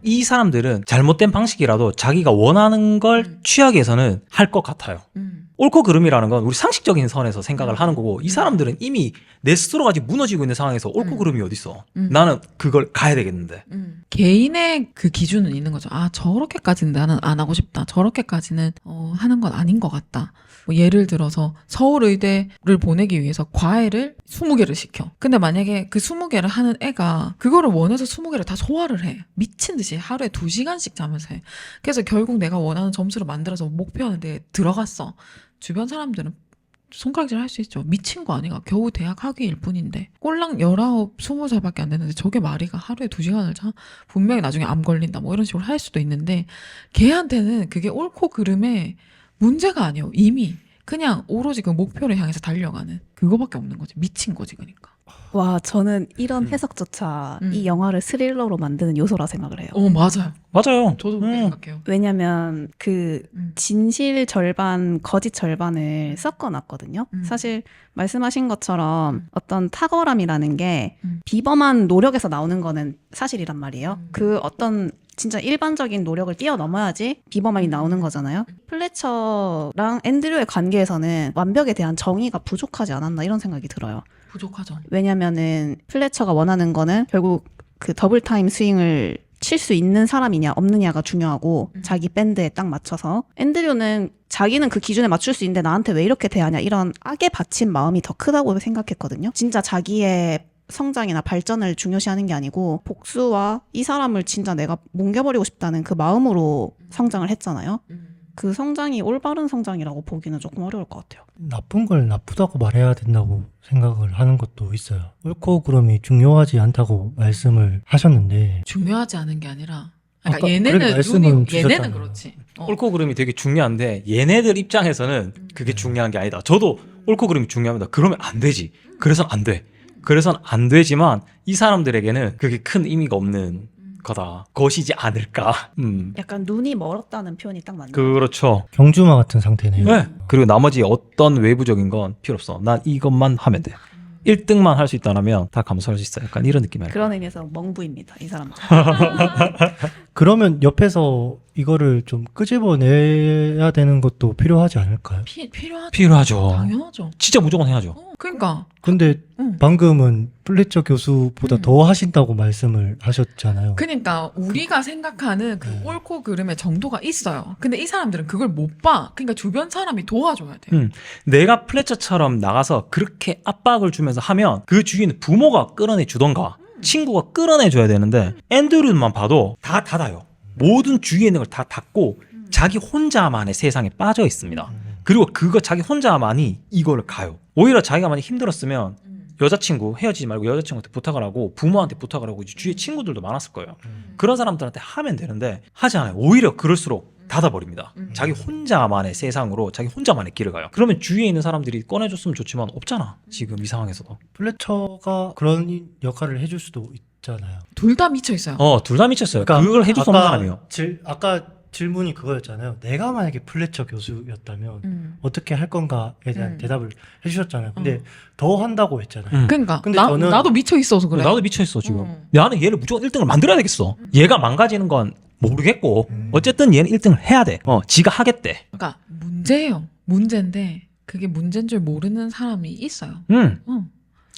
이 사람들은 잘못된 방식이라도 자기가 원하는 걸 취하기 위해서는 할 것 같아요. 옳고 그름이라는 건 우리 상식적인 선에서 생각을 하는 거고 이 사람들은 이미 내 스스로가 지금 무너지고 있는 상황에서 옳고 그름이 어딨어. 나는 그걸 가야 되겠는데. 개인의 그 기준은 있는 거죠. 아, 저렇게까지는 나는 안 하고 싶다. 저렇게까지는 하는 건 아닌 것 같다. 뭐 예를 들어서 서울의대를 보내기 위해서 과외를 20개를 시켜. 근데 만약에 그 20개를 하는 애가 그거를 원해서 20개를 다 소화를 해. 미친 듯이 하루에 2시간씩 자면서 해. 그래서 결국 내가 원하는 점수를 만들어서 목표하는데 들어갔어. 주변 사람들은 손가락질 할 수 있죠. 미친 거 아니가. 겨우 대학 학위일 뿐인데. 꼴랑 19, 20살밖에 안 되는데 저게 말이가 하루에 2시간을 자? 분명히 나중에 암 걸린다. 뭐 이런 식으로 할 수도 있는데 걔한테는 그게 옳고 그름의 문제가 아니에요. 이미. 그냥 오로지 그 목표를 향해서 달려가는 그거밖에 없는 거지. 미친 거지 그러니까. 와, 저는 이런 해석조차 이 영화를 스릴러로 만드는 요소라 생각을 해요. 맞아요. 맞아요. 저도 그렇게 생각해요. 왜냐면 그 진실 절반, 거짓 절반을 섞어놨거든요. 사실 말씀하신 것처럼 어떤 탁월함이라는 게 비범한 노력에서 나오는 거는 사실이란 말이에요. 그 어떤 진짜 일반적인 노력을 뛰어넘어야지 비범함이 나오는 거잖아요. 플래처랑 앤드류의 관계에서는 완벽에 대한 정의가 부족하지 않았나 이런 생각이 들어요. 부족하죠. 왜냐면은 플래처가 원하는 거는 결국 그 더블 타임 스윙을 칠 수 있는 사람이냐 없느냐가 중요하고 자기 밴드에 딱 맞춰서 앤드류는 자기는 그 기준에 맞출 수 있는데 나한테 왜 이렇게 대하냐 이런 악에 바친 마음이 더 크다고 생각했거든요. 진짜 자기의 성장이나 발전을 중요시하는 게 아니고 복수와 이 사람을 진짜 내가 뭉개버리고 싶다는 그 마음으로 성장을 했잖아요. 그 성장이 올바른 성장이라고 보기는 조금 어려울 것 같아요. 나쁜 걸 나쁘다고 말해야 된다고 생각을 하는 것도 있어요. 옳고 그름이 중요하지 않다고 말씀을 하셨는데 중요하지 않은 게 아니라 아까 그러니까 얘네는 그렇게 말씀은 얘네는 주셨잖아요. 그렇지. 옳고 그름이 되게 중요한데 얘네들 입장에서는 그게 중요한 게 아니다. 저도 옳고 그름이 중요합니다. 그러면 안 되지. 그래서는 안 돼. 그래서는 안 되지만 이 사람들에게는 그게 큰 의미가 없는 거다. 것이지 않을까. 약간 눈이 멀었다는 표현이 딱 맞네요. 그렇죠. 경주마 같은 상태네요. 네. 그리고 나머지 어떤 외부적인 건 필요 없어. 난 이것만 하면 돼. 1등만 할 수 있다면 다 감수할 수 있어. 약간 이런 느낌이에요. 그런 의미에서 멍부입니다. 이 사람들. 그러면 옆에서 이거를 좀 끄집어내야 되는 것도 필요하지 않을까요? 필요하죠. 당연하죠. 진짜 무조건 해야죠. 그러니까 근데 응. 방금은 플래처 교수보다 응. 더 하신다고 말씀을 하셨잖아요. 그러니까 우리가 생각하는 그 네. 옳고 그름의 정도가 있어요. 근데 이 사람들은 그걸 못 봐. 그러니까 주변 사람이 도와줘야 돼요. 내가 플래처처럼 나가서 그렇게 압박을 주면서 하면 그 주위는 부모가 끌어내 주던가 친구가 끌어내 줘야 되는데 앤드류만 봐도 다 닫아요. 모든 주위에 있는 걸 다 닫고 자기 혼자만의 세상에 빠져 있습니다. 그리고 그거 자기 혼자만이 이거를 가요. 오히려 자기가 만약 힘들었으면 여자친구 헤어지지 말고 여자친구한테 부탁을 하고 부모한테 부탁을 하고 이제 주위에 친구들도 많았을 거예요. 그런 사람들한테 하면 되는데 하지 않아요. 오히려 그럴수록 닫아버립니다. 자기 혼자만의 세상으로 자기 혼자만의 길을 가요. 그러면 주위에 있는 사람들이 꺼내줬으면 좋지만 없잖아. 지금 이 상황에서도. 플래처가 그런 역할을 해줄 수도 있잖아요. 둘 다 미쳐 있어요. 둘 다 미쳤어요. 그러니까 그걸 해줄 수 없는 사람이에요. 아까 질문이 그거였잖아요. 내가 만약에 플래처 교수였다면 어떻게 할 건가에 대한 대답을 해주셨잖아요. 근데 더 한다고 했잖아요. 그러니까 근데 나도 미쳐 있어서 그래. 나도 미쳐있어 지금. 나는 얘를 무조건 1등을 만들어야 되겠어. 얘가 망가지는 건 모르겠고 어쨌든 얘는 1등을 해야 돼. 지가 하겠대. 그러니까 문제예요. 문제인데 그게 문제인 줄 모르는 사람이 있어요.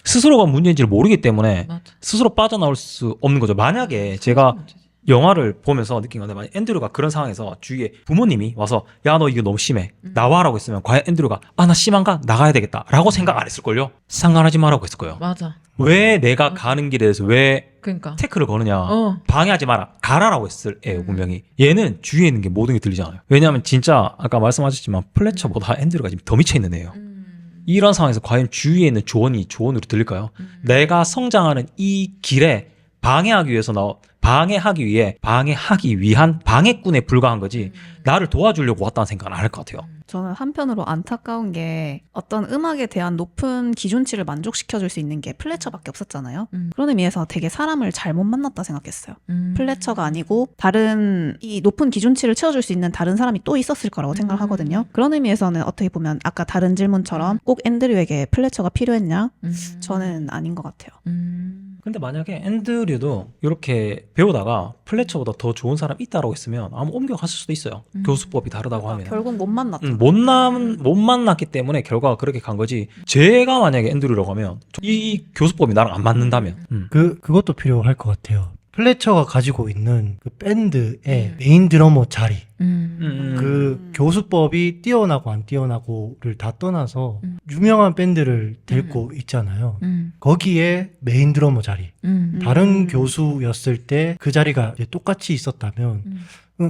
스스로가 문제인지를 모르기 때문에 맞아. 스스로 빠져나올 수 없는 거죠. 만약에 제가 영화를 보면서 느낀 건데 만약 앤드류가 그런 상황에서 주위에 부모님이 와서 야 너 이거 너무 심해 나와라고 했으면 과연 앤드류가 아 나 심한가 나가야 되겠다 라고 생각 안 했을걸요. 상관하지 마라고 했을 거예요. 맞아. 왜 내가 가는 길에 대해서 왜 그러니까 태클을 거느냐 어. 방해하지 마라 가라라고 했을 애요 분명히. 얘는 주위에 있는 게 모든 게 들리잖아요. 왜냐하면 진짜 아까 말씀하셨지만 플래처보다 앤드류가 지금 더 미쳐있는 애예요. 이런 상황에서 과연 주위에 있는 조언이 조언으로 들릴까요? 내가 성장하는 이 길에 방해하기 위해 방해하기 위한 방해꾼에 불과한 거지 나를 도와주려고 왔다는 생각은 안 할 것 같아요. 저는 한편으로 안타까운 게 어떤 음악에 대한 높은 기준치를 만족시켜줄 수 있는 게 플래처밖에 없었잖아요. 그런 의미에서 되게 사람을 잘못 만났다 생각했어요. 플래처가 아니고 다른 이 높은 기준치를 채워줄 수 있는 다른 사람이 또 있었을 거라고 생각을 하거든요. 그런 의미에서는 어떻게 보면 아까 다른 질문처럼 꼭 앤드류에게 플래처가 필요했냐? 저는 아닌 것 같아요. 근데 만약에 앤드류도 이렇게 배우다가 플래처보다 더 좋은 사람 있다라고 했으면 아마 옮겨갔을 수도 있어요. 교수법이 다르다고 하면. 결국 못 만났죠. 못 만났기 때문에 결과가 그렇게 간 거지. 제가 만약에 앤드류라고 하면 이 교수법이 나랑 안 맞는다면 그것도 필요할 것 같아요. 플래처가 가지고 있는 그 밴드의 메인 드러머 자리, 그 교수법이 뛰어나고 안 뛰어나고를 다 떠나서 유명한 밴드를 데리고 있잖아요. 거기에 메인 드러머 자리, 다른 교수였을 때 그 자리가 이제 똑같이 있었다면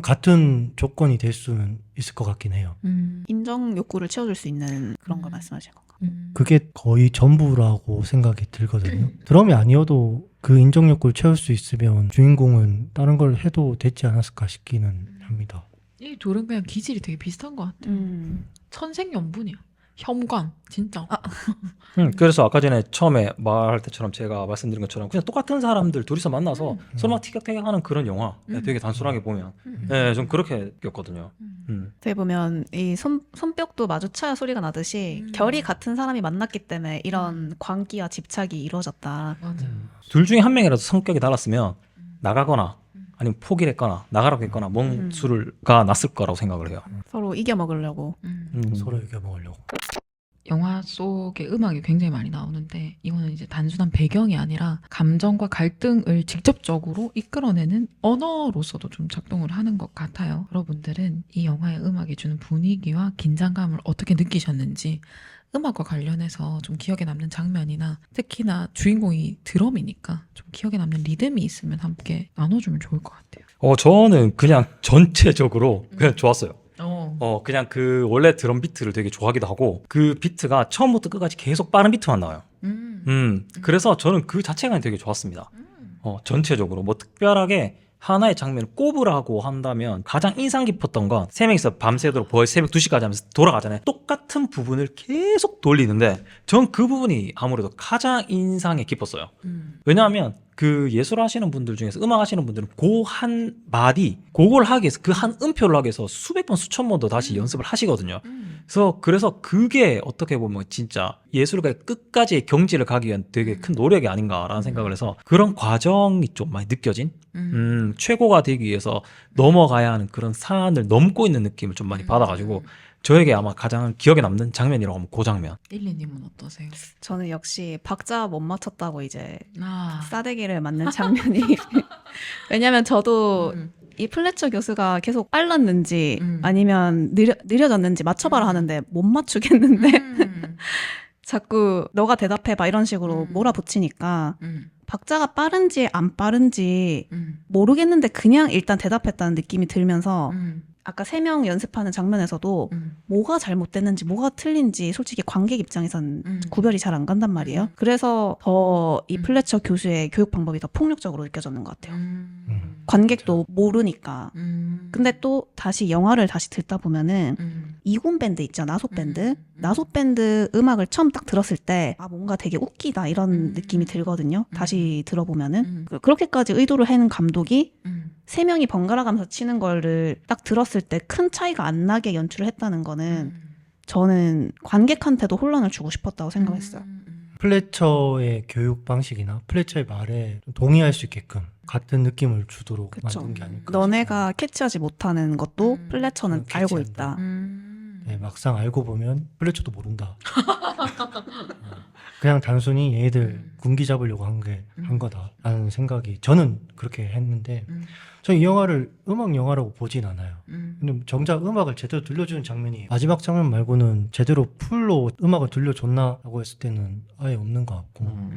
같은 조건이 될 수는 있을 것 같긴 해요. 인정 욕구를 채워줄 수 있는 그런 걸 말씀하시는 건가? 그게 거의 전부라고 생각이 들거든요. 드럼이 아니어도 그 인정 욕구를 채울 수 있으면 주인공은 다른 걸 해도 되지 않았을까 싶기는 합니다. 이 둘은 그냥 기질이 되게 비슷한 것 같아요. 천생연분이야. 혐관 진짜. 그래서 아까 전에 처음에 말할 때처럼 제가 말씀드린 것처럼 그냥 똑같은 사람들 둘이서 만나서 서로 막 티격태격하는 그런 영화. 되게 단순하게 보면 좀 그렇게 느꼈거든요. 어떻게 보면 이 손뼉도 마주쳐야 소리가 나듯이 결이 같은 사람이 만났기 때문에 이런 광기와 집착이 이루어졌다. 맞아. 둘 중에 한 명이라도 성격이 달랐으면 나가거나 아니면 포기를 했거나 나가라고 했거나 멍수가 났을 거라고 생각을 해요. 서로 이겨먹으려고. 서로 이겨먹으려고. 영화 속에 음악이 굉장히 많이 나오는데 이거는 이제 단순한 배경이 아니라 감정과 갈등을 직접적으로 이끌어내는 언어로서도 좀 작동을 하는 것 같아요. 여러분들은 이 영화의 음악이 주는 분위기와 긴장감을 어떻게 느끼셨는지 음악과 관련해서 좀 기억에 남는 장면이나 특히나 주인공이 드럼이니까 좀 기억에 남는 리듬이 있으면 함께 나눠주면 좋을 것 같아요. 저는 그냥 전체적으로 그냥 좋았어요. 어. 그냥 그 원래 드럼 비트를 되게 좋아하기도 하고 그 비트가 처음부터 끝까지 계속 빠른 비트만 나와요. 그래서 저는 그 자체가 되게 좋았습니다. 전체적으로 뭐 특별하게 하나의 장면을 꼽으라고 한다면 가장 인상 깊었던 건 세 명이서 밤새도록 거의 새벽 2시까지 하면서 돌아가잖아요. 똑같은 부분을 계속 돌리는데 전 그 부분이 아무래도 가장 인상이 깊었어요. 왜냐하면 그 예술 하시는 분들 중에서 음악 하시는 분들은 그 한 마디, 그걸 하기 위해서 그 한 음표를 하기 위해서 수백 번 수천 번도 다시 연습을 하시거든요. 그래서 그게 어떻게 보면 진짜 예술가의 끝까지의 경지를 가기 위한 되게 큰 노력이 아닌가라는 생각을 해서 그런 과정이 좀 많이 느껴진 최고가 되기 위해서 넘어가야 하는 그런 산을 넘고 있는 느낌을 좀 많이 받아가지고 저에게 아마 가장 기억에 남는 장면이라고 하면 그 장면. 일리님은 어떠세요? 저는 역시 박자 못 맞췄다고 이제 아, 싸대기를 맞는 장면이 왜냐면 저도 이 플래처 교수가 계속 빨랐는지 아니면 느려졌는지 맞춰봐라 하는데 못 맞추겠는데 자꾸 너가 대답해봐 이런 식으로 몰아붙이니까 박자가 빠른지 안 빠른지 모르겠는데 그냥 일단 대답했다는 느낌이 들면서 아까 3명 연습하는 장면에서도 뭐가 잘못됐는지 뭐가 틀린지 솔직히 관객 입장에선 구별이 잘 안 간단 말이에요. 그래서 더 이 플래처 교수의 교육 방법이 더 폭력적으로 느껴졌는 것 같아요. 관객도 모르니까. 근데 또 다시 영화를 다시 듣다 보면은 이군 밴드 있죠. 나소 밴드. 나소 밴드 음악을 처음 딱 들었을 때 아 뭔가 되게 웃기다 이런 느낌이 들거든요. 다시 들어보면은 그렇게까지 의도를 해는 감독이 3명이 번갈아 가면서 치는 거를 딱 들었을 때 큰 차이가 안 나게 연출을 했다는 거는 저는 관객한테도 혼란을 주고 싶었다고 생각했어요. 플래처의 교육 방식이나 플래처의 말에 좀 동의할 수 있게끔 같은 느낌을 주도록 그쵸. 만든 게 아닐까. 너네가 캐치하지 못하는 것도 플래처는 저는 알고 캐치한다. 있다. 네, 막상 알고 보면 플래처도 모른다. 그냥 단순히 얘들 군기 잡으려고 한 거다라는 생각이 저는 그렇게 했는데 저 이 영화를 음악 영화라고 보진 않아요. 근데 정작 음악을 제대로 들려주는 장면이 마지막 장면 말고는 제대로 풀로 음악을 들려줬나라고 했을 때는 아예 없는 것 같고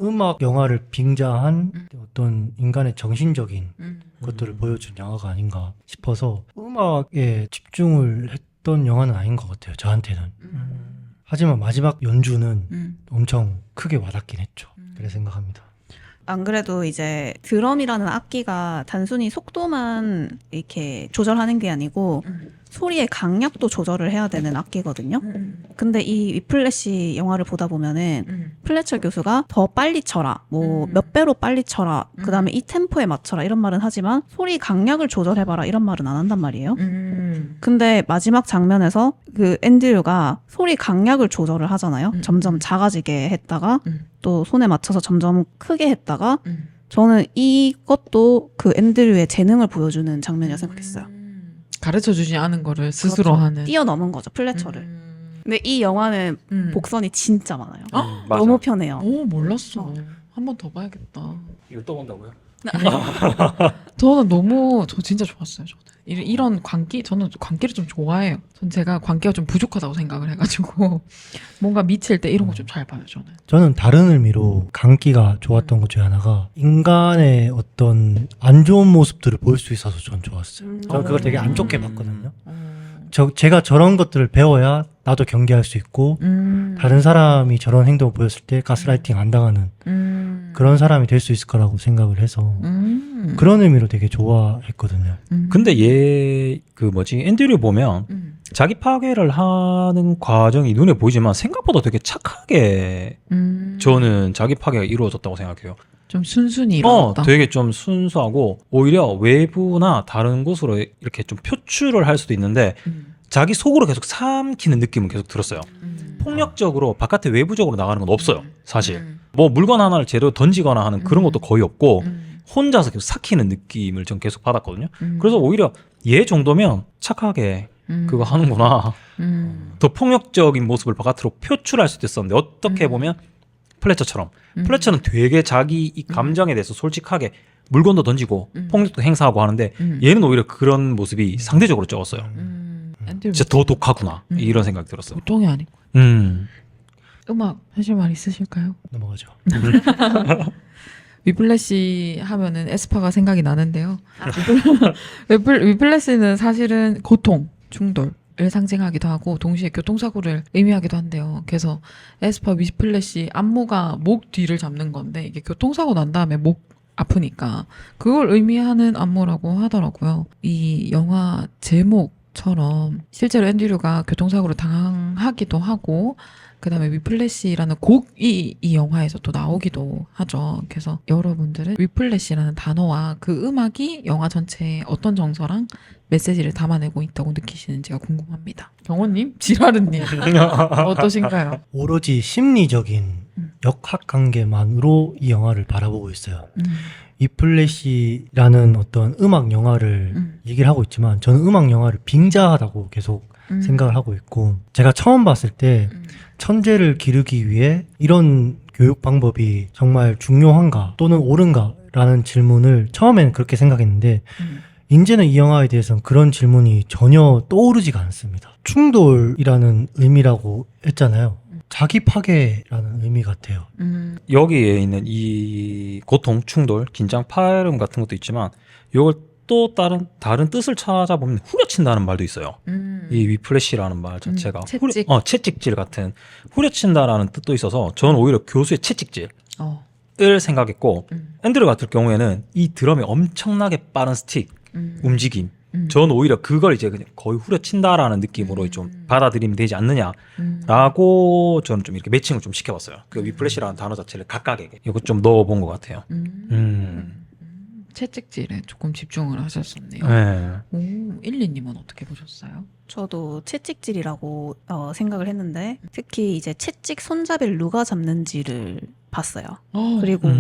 음악 영화를 빙자한 어떤 인간의 정신적인 것들을 보여준 영화가 아닌가 싶어서 음악에 집중을 했던 영화는 아닌 것 같아요. 저한테는. 하지만 마지막 연주는 엄청 크게 와닿긴 했죠. 그래 생각합니다. 안 그래도 이제 드럼이라는 악기가 단순히 속도만 이렇게 조절하는 게 아니고 소리의 강약도 조절을 해야 되는 악기거든요. 근데 이 위플래시 영화를 보다 보면은 플래처 교수가 더 빨리 쳐라, 뭐 몇 배로 빨리 쳐라, 그 다음에 이 템포에 맞춰라 이런 말은 하지만 소리 강약을 조절해봐라 이런 말은 안 한단 말이에요. 근데 마지막 장면에서 그 앤드류가 소리 강약을 조절을 하잖아요. 점점 작아지게 했다가 또 손에 맞춰서 점점 크게 했다가 저는 이것도 그 앤드류의 재능을 보여주는 장면이라고 생각했어요. 가르쳐주지 않은 거를 스스로 그렇죠. 하는. 뛰어넘은 거죠, 플래처를. 근데 이 영화는 복선이 진짜 많아요. 맞아. 너무 편해요. 오, 몰랐어. 한 번 더 봐야겠다. 이걸 또 본다고요? 저 진짜 좋았어요. 저는 이런 저는 광기를 좀 좋아해요. 전 제가 광기가 좀 부족하다고 생각을 해가지고 뭔가 미칠 때 이런 거 좀 잘 봐요. 저는 다른 의미로 강기가 좋았던 것 중에 하나가 인간의 어떤 안 좋은 모습들을 볼 수 있어서 전 좋았어요. 저는 그걸 되게 안 좋게 봤거든요. 제가 저런 것들을 배워야 나도 경계할 수 있고 다른 사람이 저런 행동을 보였을 때 가스라이팅 안 당하는 그런 사람이 될 수 있을 거라고 생각을 해서 그런 의미로 되게 좋아했거든요. 근데 앤드류 보면 자기 파괴를 하는 과정이 눈에 보이지만 생각보다 되게 착하게 저는 자기 파괴가 이루어졌다고 생각해요. 좀 순순히 일어났다. 되게 좀 순수하고 오히려 외부나 다른 곳으로 이렇게 좀 표출을 할 수도 있는데 자기 속으로 계속 삼키는 느낌은 계속 들었어요. 폭력적으로 바깥에 외부적으로 나가는 건 없어요. 사실 뭐 물건 하나를 제대로 던지거나 하는 그런 것도 거의 없고 혼자서 계속 삭히는 느낌을 전 계속 받았거든요. 그래서 오히려 얘 정도면 착하게 그거 하는구나. 더 폭력적인 모습을 바깥으로 표출할 수도 있었는데 어떻게 보면 플래처처럼 플래처는 되게 자기 이 감정에 대해서 솔직하게 물건도 던지고 폭력도 행사하고 하는데 얘는 오히려 그런 모습이 상대적으로 적었어요. 진짜 더 독하구나 이런 생각이 들었어요. 보통이 아니고. 음악 하실 말 있으실까요? 넘어가죠. 위플래시 하면은 에스파가 생각이 나는데요. 위플래시는 사실은 고통, 충돌을 상징하기도 하고 동시에 교통사고를 의미하기도 한대요. 그래서 에스파 위플래시 안무가 목 뒤를 잡는 건데 이게 교통사고 난 다음에 목 아프니까 그걸 의미하는 안무라고 하더라고요. 이 영화 제목처럼 실제로 앤드류가 교통사고로 당하기도 하고 그다음에 위플래시라는 곡이 이 영화에서 또 나오기도 하죠. 그래서 여러분들은 위플래시라는 단어와 그 음악이 영화 전체에 어떤 정서랑 메시지를 담아내고 있다고 느끼시는지가 궁금합니다. 경호님, 지라르님 어떠신가요? 오로지 심리적인 역학관계만으로 이 영화를 바라보고 있어요. 위플래시라는 어떤 음악 영화를 얘기를 하고 있지만 저는 음악 영화를 빙자하다고 계속 생각을 하고 있고, 제가 처음 봤을 때 천재를 기르기 위해 이런 교육 방법이 정말 중요한가 또는 옳은가 라는 질문을 처음에는 그렇게 생각했는데 이제는 이 영화에 대해서는 그런 질문이 전혀 떠오르지가 않습니다. 충돌이라는 의미라고 했잖아요. 자기 파괴라는 의미 같아요. 여기에 있는 이 고통, 충돌, 긴장, 파열음 같은 것도 있지만 이걸 또 다른 뜻을 찾아보면 후려친다는 말도 있어요. 이 위플래시라는 말 자체가 채찍. 채찍질 같은 후려친다라는 뜻도 있어서 저는 오히려 교수의 채찍질을 생각했고 앤드류 같은 경우에는 이 드럼의 엄청나게 빠른 스틱 움직임, 저는 오히려 그걸 이제 그냥 거의 후려친다라는 느낌으로 좀 받아들이면 되지 않느냐라고 저는 좀 이렇게 매칭을 좀 시켜봤어요. 그 위플래시라는 단어 자체를 각각에게 이거 좀 넣어본 것 같아요. 채찍질에 조금 집중을 하셨었네요. 네. 오, 일리님은 어떻게 보셨어요? 저도 채찍질이라고 생각을 했는데 특히 이제 채찍 손잡이를 누가 잡는지를 봤어요. 그리고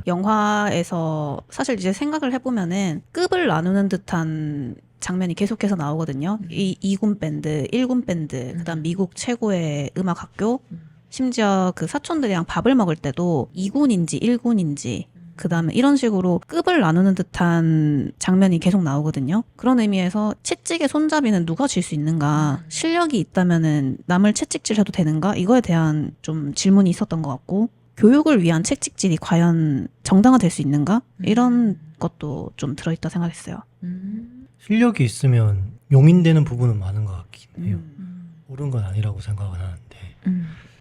영화에서 사실 이제 생각을 해보면은 급을 나누는 듯한 장면이 계속해서 나오거든요. 이 2군 밴드, 1군 밴드, 그다음 미국 최고의 음악 학교, 심지어 그 사촌들이랑 밥을 먹을 때도 2군인지 1군인지 그 다음에 이런 식으로 급을 나누는 듯한 장면이 계속 나오거든요. 그런 의미에서 채찍의 손잡이는 누가 쥘 수 있는가, 실력이 있다면은 남을 채찍질해도 되는가, 이거에 대한 좀 질문이 있었던 것 같고, 교육을 위한 채찍질이 과연 정당화될 수 있는가, 이런 것도 좀 들어있다 생각했어요. 실력이 있으면 용인되는 부분은 많은 것 같긴 해요. 옳은 건 아니라고 생각은 하는데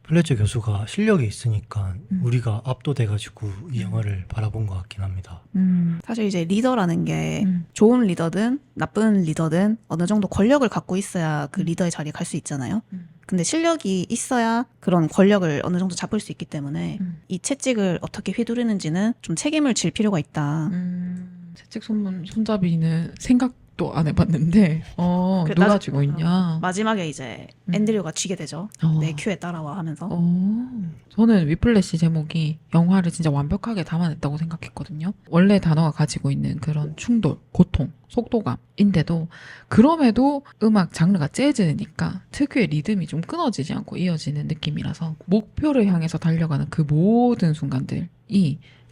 플래처 교수가 실력이 있으니까 우리가 압도돼가지고 이 영화를 바라본 것 같긴 합니다. 사실 이제 리더라는 게 좋은 리더든 나쁜 리더든 어느 정도 권력을 갖고 있어야 그 리더의 자리에 갈 수 있잖아요. 근데 실력이 있어야 그런 권력을 어느 정도 잡을 수 있기 때문에 이 채찍을 어떻게 휘두르는지는 좀 책임을 질 필요가 있다. 채찍 손잡이는 생각도 안 해봤는데 누가 쥐고 있냐. 마지막에 이제 앤드류가 쥐게 되죠. 내 큐에 따라와 하면서. 저는 위플래시 제목이 영화를 진짜 완벽하게 담아냈다고 생각했거든요. 원래 단어가 가지고 있는 그런 충돌, 고통, 속도감인데도 그럼에도 음악 장르가 재즈니까 특유의 리듬이 좀 끊어지지 않고 이어지는 느낌이라서 목표를 향해서 달려가는 그 모든 순간들이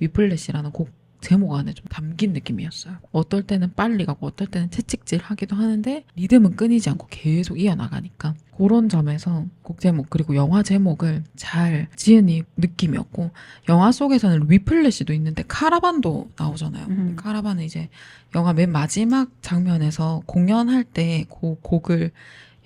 위플래시라는 곡 제목 안에 좀 담긴 느낌이었어요. 어떨 때는 빨리 가고 어떨 때는 채찍질 하기도 하는데 리듬은 끊이지 않고 계속 이어나가니까 그런 점에서 곡 제목 그리고 영화 제목을 잘 지은 느낌이었고, 영화 속에서는 위플래시도 있는데 카라반도 나오잖아요. 카라반은 이제 영화 맨 마지막 장면에서 공연할 때 그 곡을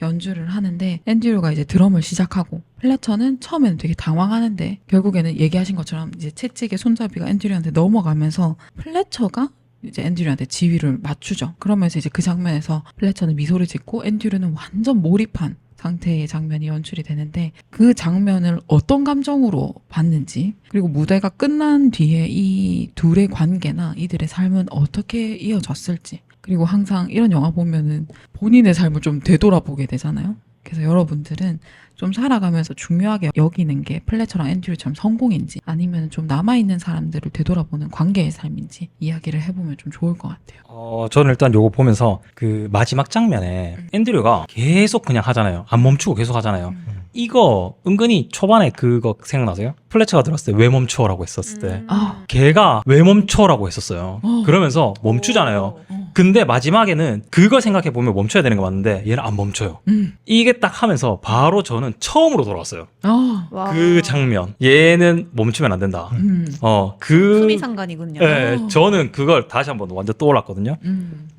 연주를 하는데 앤드류가 이제 드럼을 시작하고 플래처는 처음에는 되게 당황하는데 결국에는 얘기하신 것처럼 이제 채찍의 손잡이가 앤드류한테 넘어가면서 플래처가 이제 앤드류한테 지휘를 맞추죠. 그러면서 이제 그 장면에서 플래처는 미소를 짓고 앤드류는 완전 몰입한 상태의 장면이 연출이 되는데 그 장면을 어떤 감정으로 봤는지, 그리고 무대가 끝난 뒤에 이 둘의 관계나 이들의 삶은 어떻게 이어졌을지, 그리고 항상 이런 영화 보면은 본인의 삶을 좀 되돌아보게 되잖아요. 그래서 여러분들은 좀 살아가면서 중요하게 여기는 게 플래처랑 앤드류처럼 성공인지 아니면 좀 남아있는 사람들을 되돌아보는 관계의 삶인지 이야기를 해보면 좀 좋을 것 같아요. 저는 일단 요거 보면서 그 마지막 장면에 앤드류가 계속 그냥 하잖아요. 안 멈추고 계속 하잖아요. 이거 은근히 초반에 그거 생각나세요? 플래처가 들었을 때 왜 멈춰라고 했었을 때 걔가 왜 멈춰라고 했었어요. 그러면서 멈추잖아요. 근데 마지막에는 그걸 생각해보면 멈춰야 되는 거 맞는데 얘는 안 멈춰요. 이게 딱 하면서 바로 저는 처음으로 돌아왔어요. 그 장면. 얘는 멈추면 안 된다. 수미상관이군요. 네, 저는 그걸 다시 한번 완전 떠올랐거든요.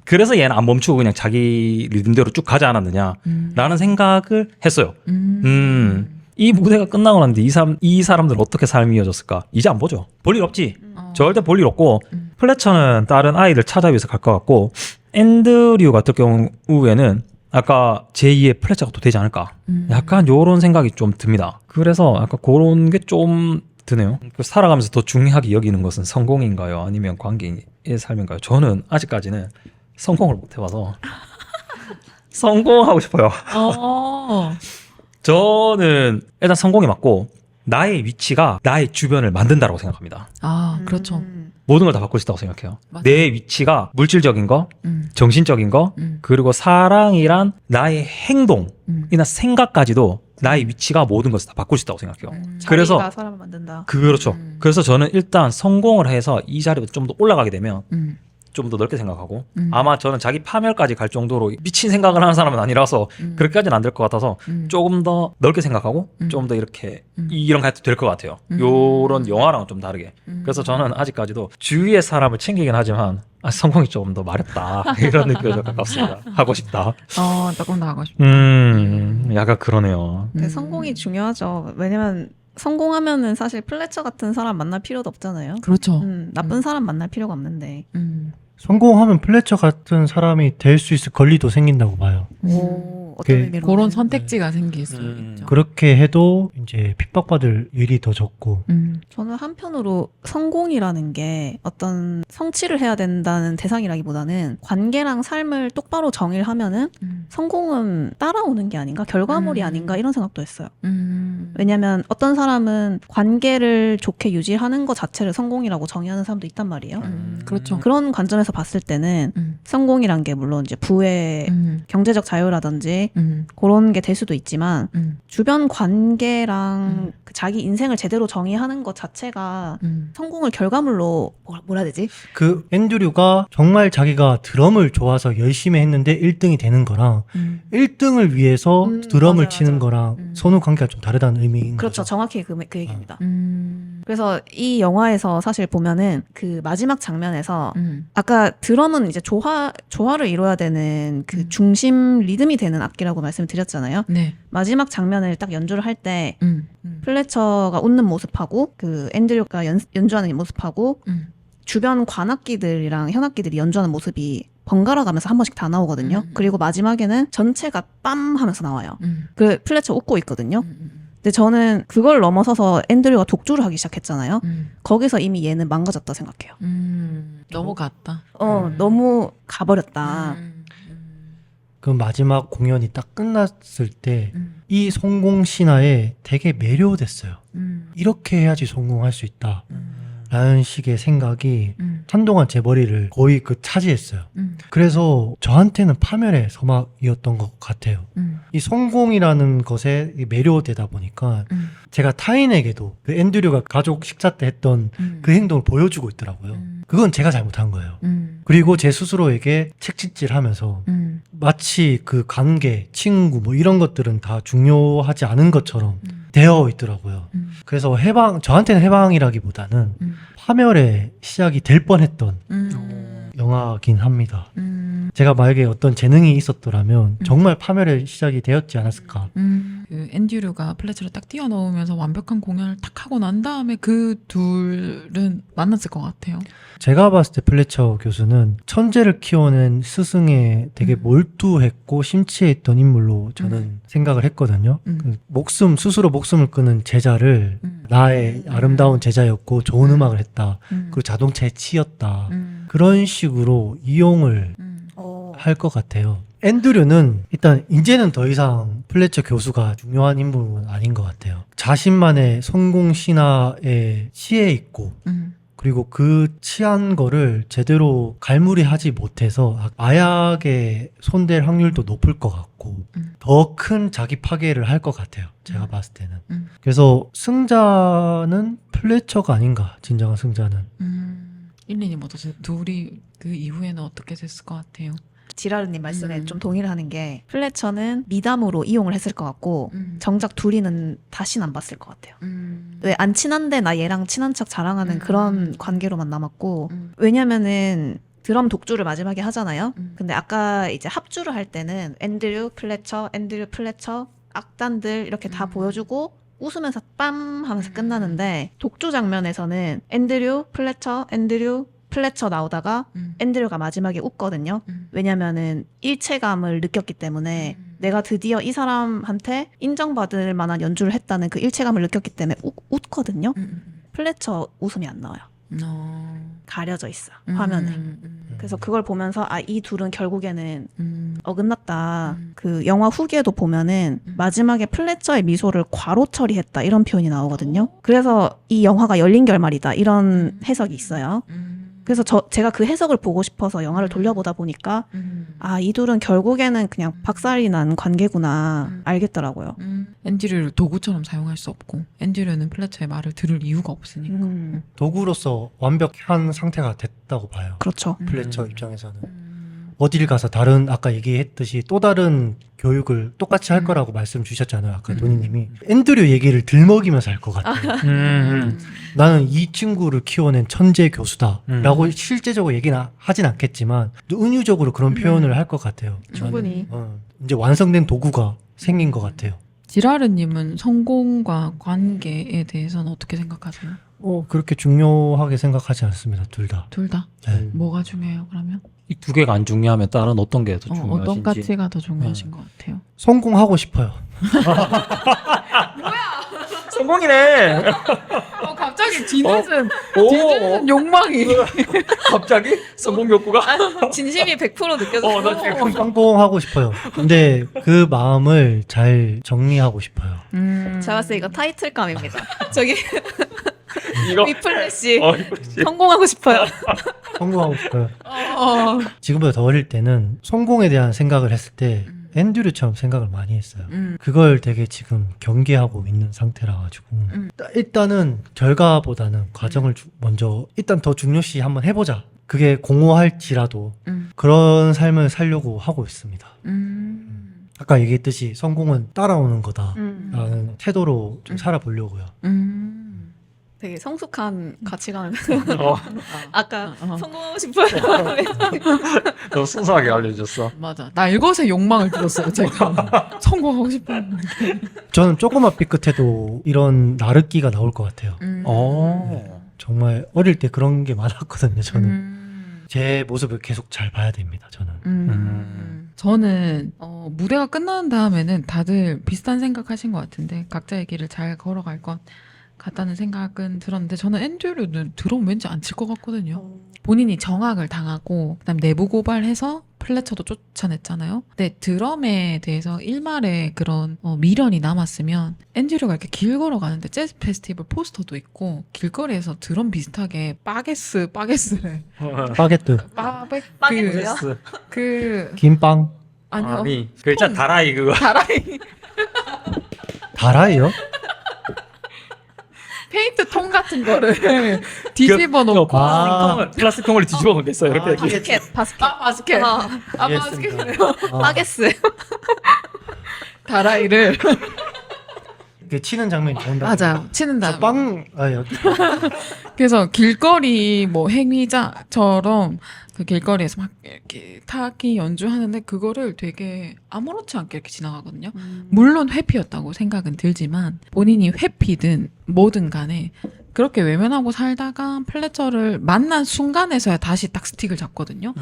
그래서 얘는 안 멈추고 그냥 자기 리듬대로 쭉 가지 않았느냐라는 생각을 했어요. 이 무대가 끝나고 났는데 이 사람들은 어떻게 삶이 이어졌을까? 이제 안 보죠. 볼 일 없지. 절대 볼 일 없고 플래처는 다른 아이들 찾아위 해서 갈 것 같고 앤드류 같은 경우에는 아까 제2의 플래처가 또 되지 않을까 약간 요런 생각이 좀 듭니다. 그래서 약간 그런 게 좀 드네요. 살아가면서 더 중요하게 여기는 것은 성공인가요? 아니면 관계의 삶인가요? 저는 아직까지는 성공을 못 해봐서 성공하고 싶어요. 저는 일단 성공이 맞고 나의 위치가 나의 주변을 만든다라고 생각합니다. 그렇죠. 모든 걸 다 바꿀 수 있다고 생각해요. 맞아요. 내 위치가 물질적인 거, 정신적인 거, 그리고 사랑이란 나의 행동이나 생각까지도 나의 위치가 모든 것을 다 바꿀 수 있다고 생각해요. 그래서 자기가 사람을 만든다. 그렇죠. 그래서 저는 일단 성공을 해서 이 자리로 좀 더 올라가게 되면 좀 더 넓게 생각하고 아마 저는 자기 파멸까지 갈 정도로 미친 생각을 하는 사람은 아니라서 그렇게까지는 안 될 것 같아서 조금 더 넓게 생각하고 좀 더 이렇게 이런 가도 될 것 같아요. 요런 영화랑은 좀 다르게. 그래서 저는 아직까지도 주위의 사람을 챙기긴 하지만 성공이 조금 더 마렵다 이런 느낌에 좀 가깝습니다. 하고 싶다. 조금 더 하고 싶다. 약간 그러네요. 성공이 중요하죠. 왜냐면 성공하면은 사실 플래처 같은 사람 만날 필요도 없잖아요. 그렇죠. 나쁜 사람 만날 필요가 없는데. 성공하면 플래처 같은 사람이 될 수 있을 권리도 생긴다고 봐요. 오, 어떤 그- 의미로? 그런 선택지가 생길 수 있죠. 그렇게 해도 이제 핍박받을 일이 더 적고 저는 한편으로 성공이라는 게 어떤 성취를 해야 된다는 대상이라기보다는 관계랑 삶을 똑바로 정의를 하면은 성공은 따라오는 게 아닌가? 결과물이 아닌가? 이런 생각도 했어요. 왜냐면 어떤 사람은 관계를 좋게 유지하는 것 자체를 성공이라고 정의하는 사람도 있단 말이에요. 그렇죠. 그런 관점에서 봤을 때는 성공이란 게 물론 이제 부의 경제적 자유라든지 그런 게 될 수도 있지만 주변 관계랑 그 자기 인생을 제대로 정의하는 것 자체가 성공을 결과물로 뭐라 해야 되지? 그 앤드류가 정말 자기가 드럼을 좋아서 열심히 했는데 1등이 되는 거랑 1등을 위해서 드럼을 맞아요, 치는 맞아요. 거랑 선후 관계가 좀 다르다는 의미인 그렇죠. 거죠. 정확히 그 얘기입니다. 그래서 이 영화에서 사실 보면은 그 마지막 장면에서 아까 드럼은 이제 조화를 이뤄야 되는 그 중심 리듬이 되는 악기라고 말씀을 드렸잖아요. 네. 마지막 장면을 딱 연주를 할 때 플래처가 웃는 모습하고 그 앤드류가 연주하는 이 모습하고 주변 관악기들이랑 현악기들이 연주하는 모습이 번갈아 가면서 한 번씩 다 나오거든요. 그리고 마지막에는 전체가 빰 하면서 나와요. 그 플래처 웃고 있거든요. 근데 저는 그걸 넘어서서 앤드류가 독주를 하기 시작했잖아요. 거기서 이미 얘는 망가졌다 생각해요. 너무 같다. 너무 가버렸다. 그 마지막 공연이 딱 끝났을 때 이 성공 신화에 되게 매료됐어요. 이렇게 해야지 성공할 수 있다. 라는 식의 생각이 한동안 제 머리를 거의 차지했어요. 그래서 저한테는 파멸의 서막이었던 것 같아요. 이 성공이라는 것에 매료되다 보니까 제가 타인에게도 그 앤드류가 가족 식사 때 했던 그 행동을 보여주고 있더라고요. 그건 제가 잘못한 거예요. 그리고 제 스스로에게 책짓질하면서 마치 그 관계, 친구 뭐 이런 것들은 다 중요하지 않은 것처럼 되어 있더라고요. 그래서 저한테는 해방이라기보다는 파멸의 시작이 될 뻔했던 영화긴 합니다. 제가 만약에 어떤 재능이 있었더라면 정말 파멸의 시작이 되었지 않았을까. 그 앤드류가 플래처를 딱 뛰어넘으면서 완벽한 공연을 딱 하고 난 다음에 그 둘은 만났을 것 같아요. 제가 봤을 때 플래처 교수는 천재를 키워낸 스승에 되게 몰두했고 심취했던 인물로 저는 생각을 했거든요. 그 스스로 목숨을 끊은 제자를 나의 아름다운 제자였고 좋은 음악을 했다. 그리고 자동차에 치였다. 그런 식으로 이용을 할 것 같아요. 앤드류는 일단 이제는 더 이상 플래처 교수가 중요한 인물은 아닌 것 같아요. 자신만의 성공 신화에 치해 있고 그리고 그 치한 거를 제대로 갈무리하지 못해서 마약에 손댈 확률도 높을 것 같고 더 큰 자기 파괴를 할 것 같아요. 제가 봤을 때는. 그래서 승자는 플래처가 아닌가, 진정한 승자는. 일리님 어떠세요? 둘이 그 이후에는 어떻게 됐을 것 같아요? 지라르님 말씀에 좀 동의를 하는 게 플래처는 미담으로 이용을 했을 것 같고 정작 둘이는 다시는 안 봤을 것 같아요. 왜 안 친한데 나 얘랑 친한 척 자랑하는 그런 관계로만 남았고 왜냐면은 드럼 독주를 마지막에 하잖아요. 근데 아까 이제 합주를 할 때는 앤드류 플래처 악단들 이렇게 다 보여주고 웃으면서 빰 하면서 끝나는데 독주 장면에서는 앤드류 플래처 앤드류 플래처 나오다가 앤드류가 마지막에 웃거든요. 왜냐면은 일체감을 느꼈기 때문에 내가 드디어 이 사람한테 인정받을 만한 연주를 했다는 그 일체감을 느꼈기 때문에 웃거든요. 플래처 웃음이 안 나와요. 가려져 있어 화면에. 그래서 그걸 보면서 아, 이 둘은 결국에는 어긋났다. 그 영화 후기에도 보면은 마지막에 플래처의 미소를 괄호 처리했다 이런 표현이 나오거든요. 그래서 이 영화가 열린 결말이다 이런 해석이 있어요. 그래서 제가 그 해석을 보고 싶어서 영화를 돌려보다 보니까 아, 이 둘은 결국에는 그냥 박살이 난 관계구나 알겠더라고요. 앤드류를 도구처럼 사용할 수 없고 앤드류는 플래처의 말을 들을 이유가 없으니까. 도구로서 완벽한 상태가 됐다고 봐요. 그렇죠. 플래처 입장에서는. 어딜 가서 다른 아까 얘기했듯이 또 다른 교육을 똑같이 할 거라고 말씀 주셨잖아요. 아까 도니님이 앤드류 얘기를 들먹이면서 할 것 같아요. 나는 이 친구를 키워낸 천재 교수다라고 실제적으로 얘기는 하진 않겠지만 은유적으로 그런 표현을 할 것 같아요. 충분히. 이제 완성된 도구가 생긴 것 같아요. 지라르님은 성공과 관계에 대해서는 어떻게 생각하세요? 그렇게 중요하게 생각하지 않습니다. 둘 다. 둘 다? 네. 뭐가 중요해요 그러면? 이 두 개가 안 중요하면 다른 어떤 게 더 중요하신지. 어떤 가치가 더 중요하신 것 같아요? 성공하고 싶어요. 성공이네. 갑자기 디넷은 오, 욕망이 갑자기 성공 욕구가. 진심이 100% 느껴져요. 나 지금 성공하고 싶어요. 근데 그 마음을 잘 정리하고 싶어요. 제가 봤을 때 이거 타이틀감입니다. 저기 이거. 위플래시 이거 성공하고 싶어요. 성공하고 싶어요. 지금보다 더 어릴 때는 성공에 대한 생각을 했을 때 앤드류처럼 생각을 많이 했어요. 그걸 되게 지금 경계하고 있는 상태라 가지고 일단은 결과보다는 과정을 먼저 일단 더 중요시 한번 해보자. 그게 공허할지라도 그런 삶을 살려고 하고 있습니다. 아까 얘기했듯이 성공은 따라오는 거다라는 태도로 좀 살아보려고요. 되게 성숙한 가치관을 어, 아까 성공하고 싶어요. 너무 순수하게 알려줬어. 맞아. 날것의 욕망을 들었어요 제가. 성공하고 싶어요. 저는 조그만 삐끗해도 이런 나르기가 나올 것 같아요. 정말 어릴 때 그런 게 많았거든요. 저는 제 모습을 계속 잘 봐야 됩니다. 저는. 저는 무대가 끝난 다음에는 다들 비슷한 생각하신 것 같은데 각자의 길을 잘 걸어갈 것 같다는 생각은 들었는데 저는 앤드류는 드럼 왠지 안 칠 것 같거든요. 본인이 정학을 당하고 그다음 내부 고발해서 플래처도 쫓아냈잖아요. 근데 드럼에 대해서 일말의 그런 미련이 남았으면 앤드류가 이렇게 길 걸어가는데 재즈 페스티벌 포스터도 있고 길거리에서 드럼 비슷하게 바게스래 바게트, 빠겠어요? 그 김빵, 아니요 그 있잖아 다라이 그거. 다라이 다라이요? 페인트 통 같은 거를 뒤집어 놓고 플라스틱 통을 뒤집어 놓겠어요. 이렇게. 바스켓. 바스켓 이해했습니다. 바스켓이네요. 빠겠스. 다라이를 이렇게 치는 장면이 나온다. 맞아요. 치는 다음. 여기. 그래서 길거리 뭐 행위자처럼 그 길거리에서 막 이렇게 타악기 연주하는데 그거를 되게 아무렇지 않게 이렇게 지나가거든요. 물론 회피였다고 생각은 들지만 본인이 회피든 뭐든 간에 그렇게 외면하고 살다가 플래처를 만난 순간에서야 다시 딱 스틱을 잡거든요.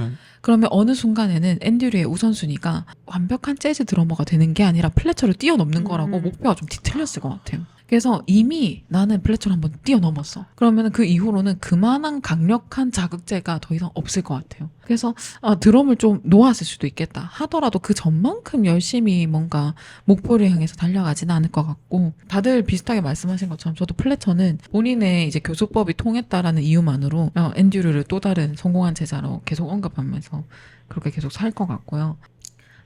그러면 어느 순간에는 앤드류의 우선순위가 완벽한 재즈 드러머가 되는 게 아니라 플래처를 뛰어넘는 거라고 목표가 좀 뒤틀렸을 것 같아요. 그래서 이미 나는 플래처를 한번 뛰어넘었어. 그러면 그 이후로는 그만한 강력한 자극제가 더 이상 없을 것 같아요. 그래서 드럼을 좀 놓았을 수도 있겠다 하더라도 그 전만큼 열심히 뭔가 목표를 향해서 달려가지는 않을 것 같고 다들 비슷하게 말씀하신 것처럼 저도 플래처는 본인의 이제 교수법이 통했다라는 이유만으로 앤드류를 또 다른 성공한 제자로 계속 언급하면서 그렇게 계속 살 것 같고요.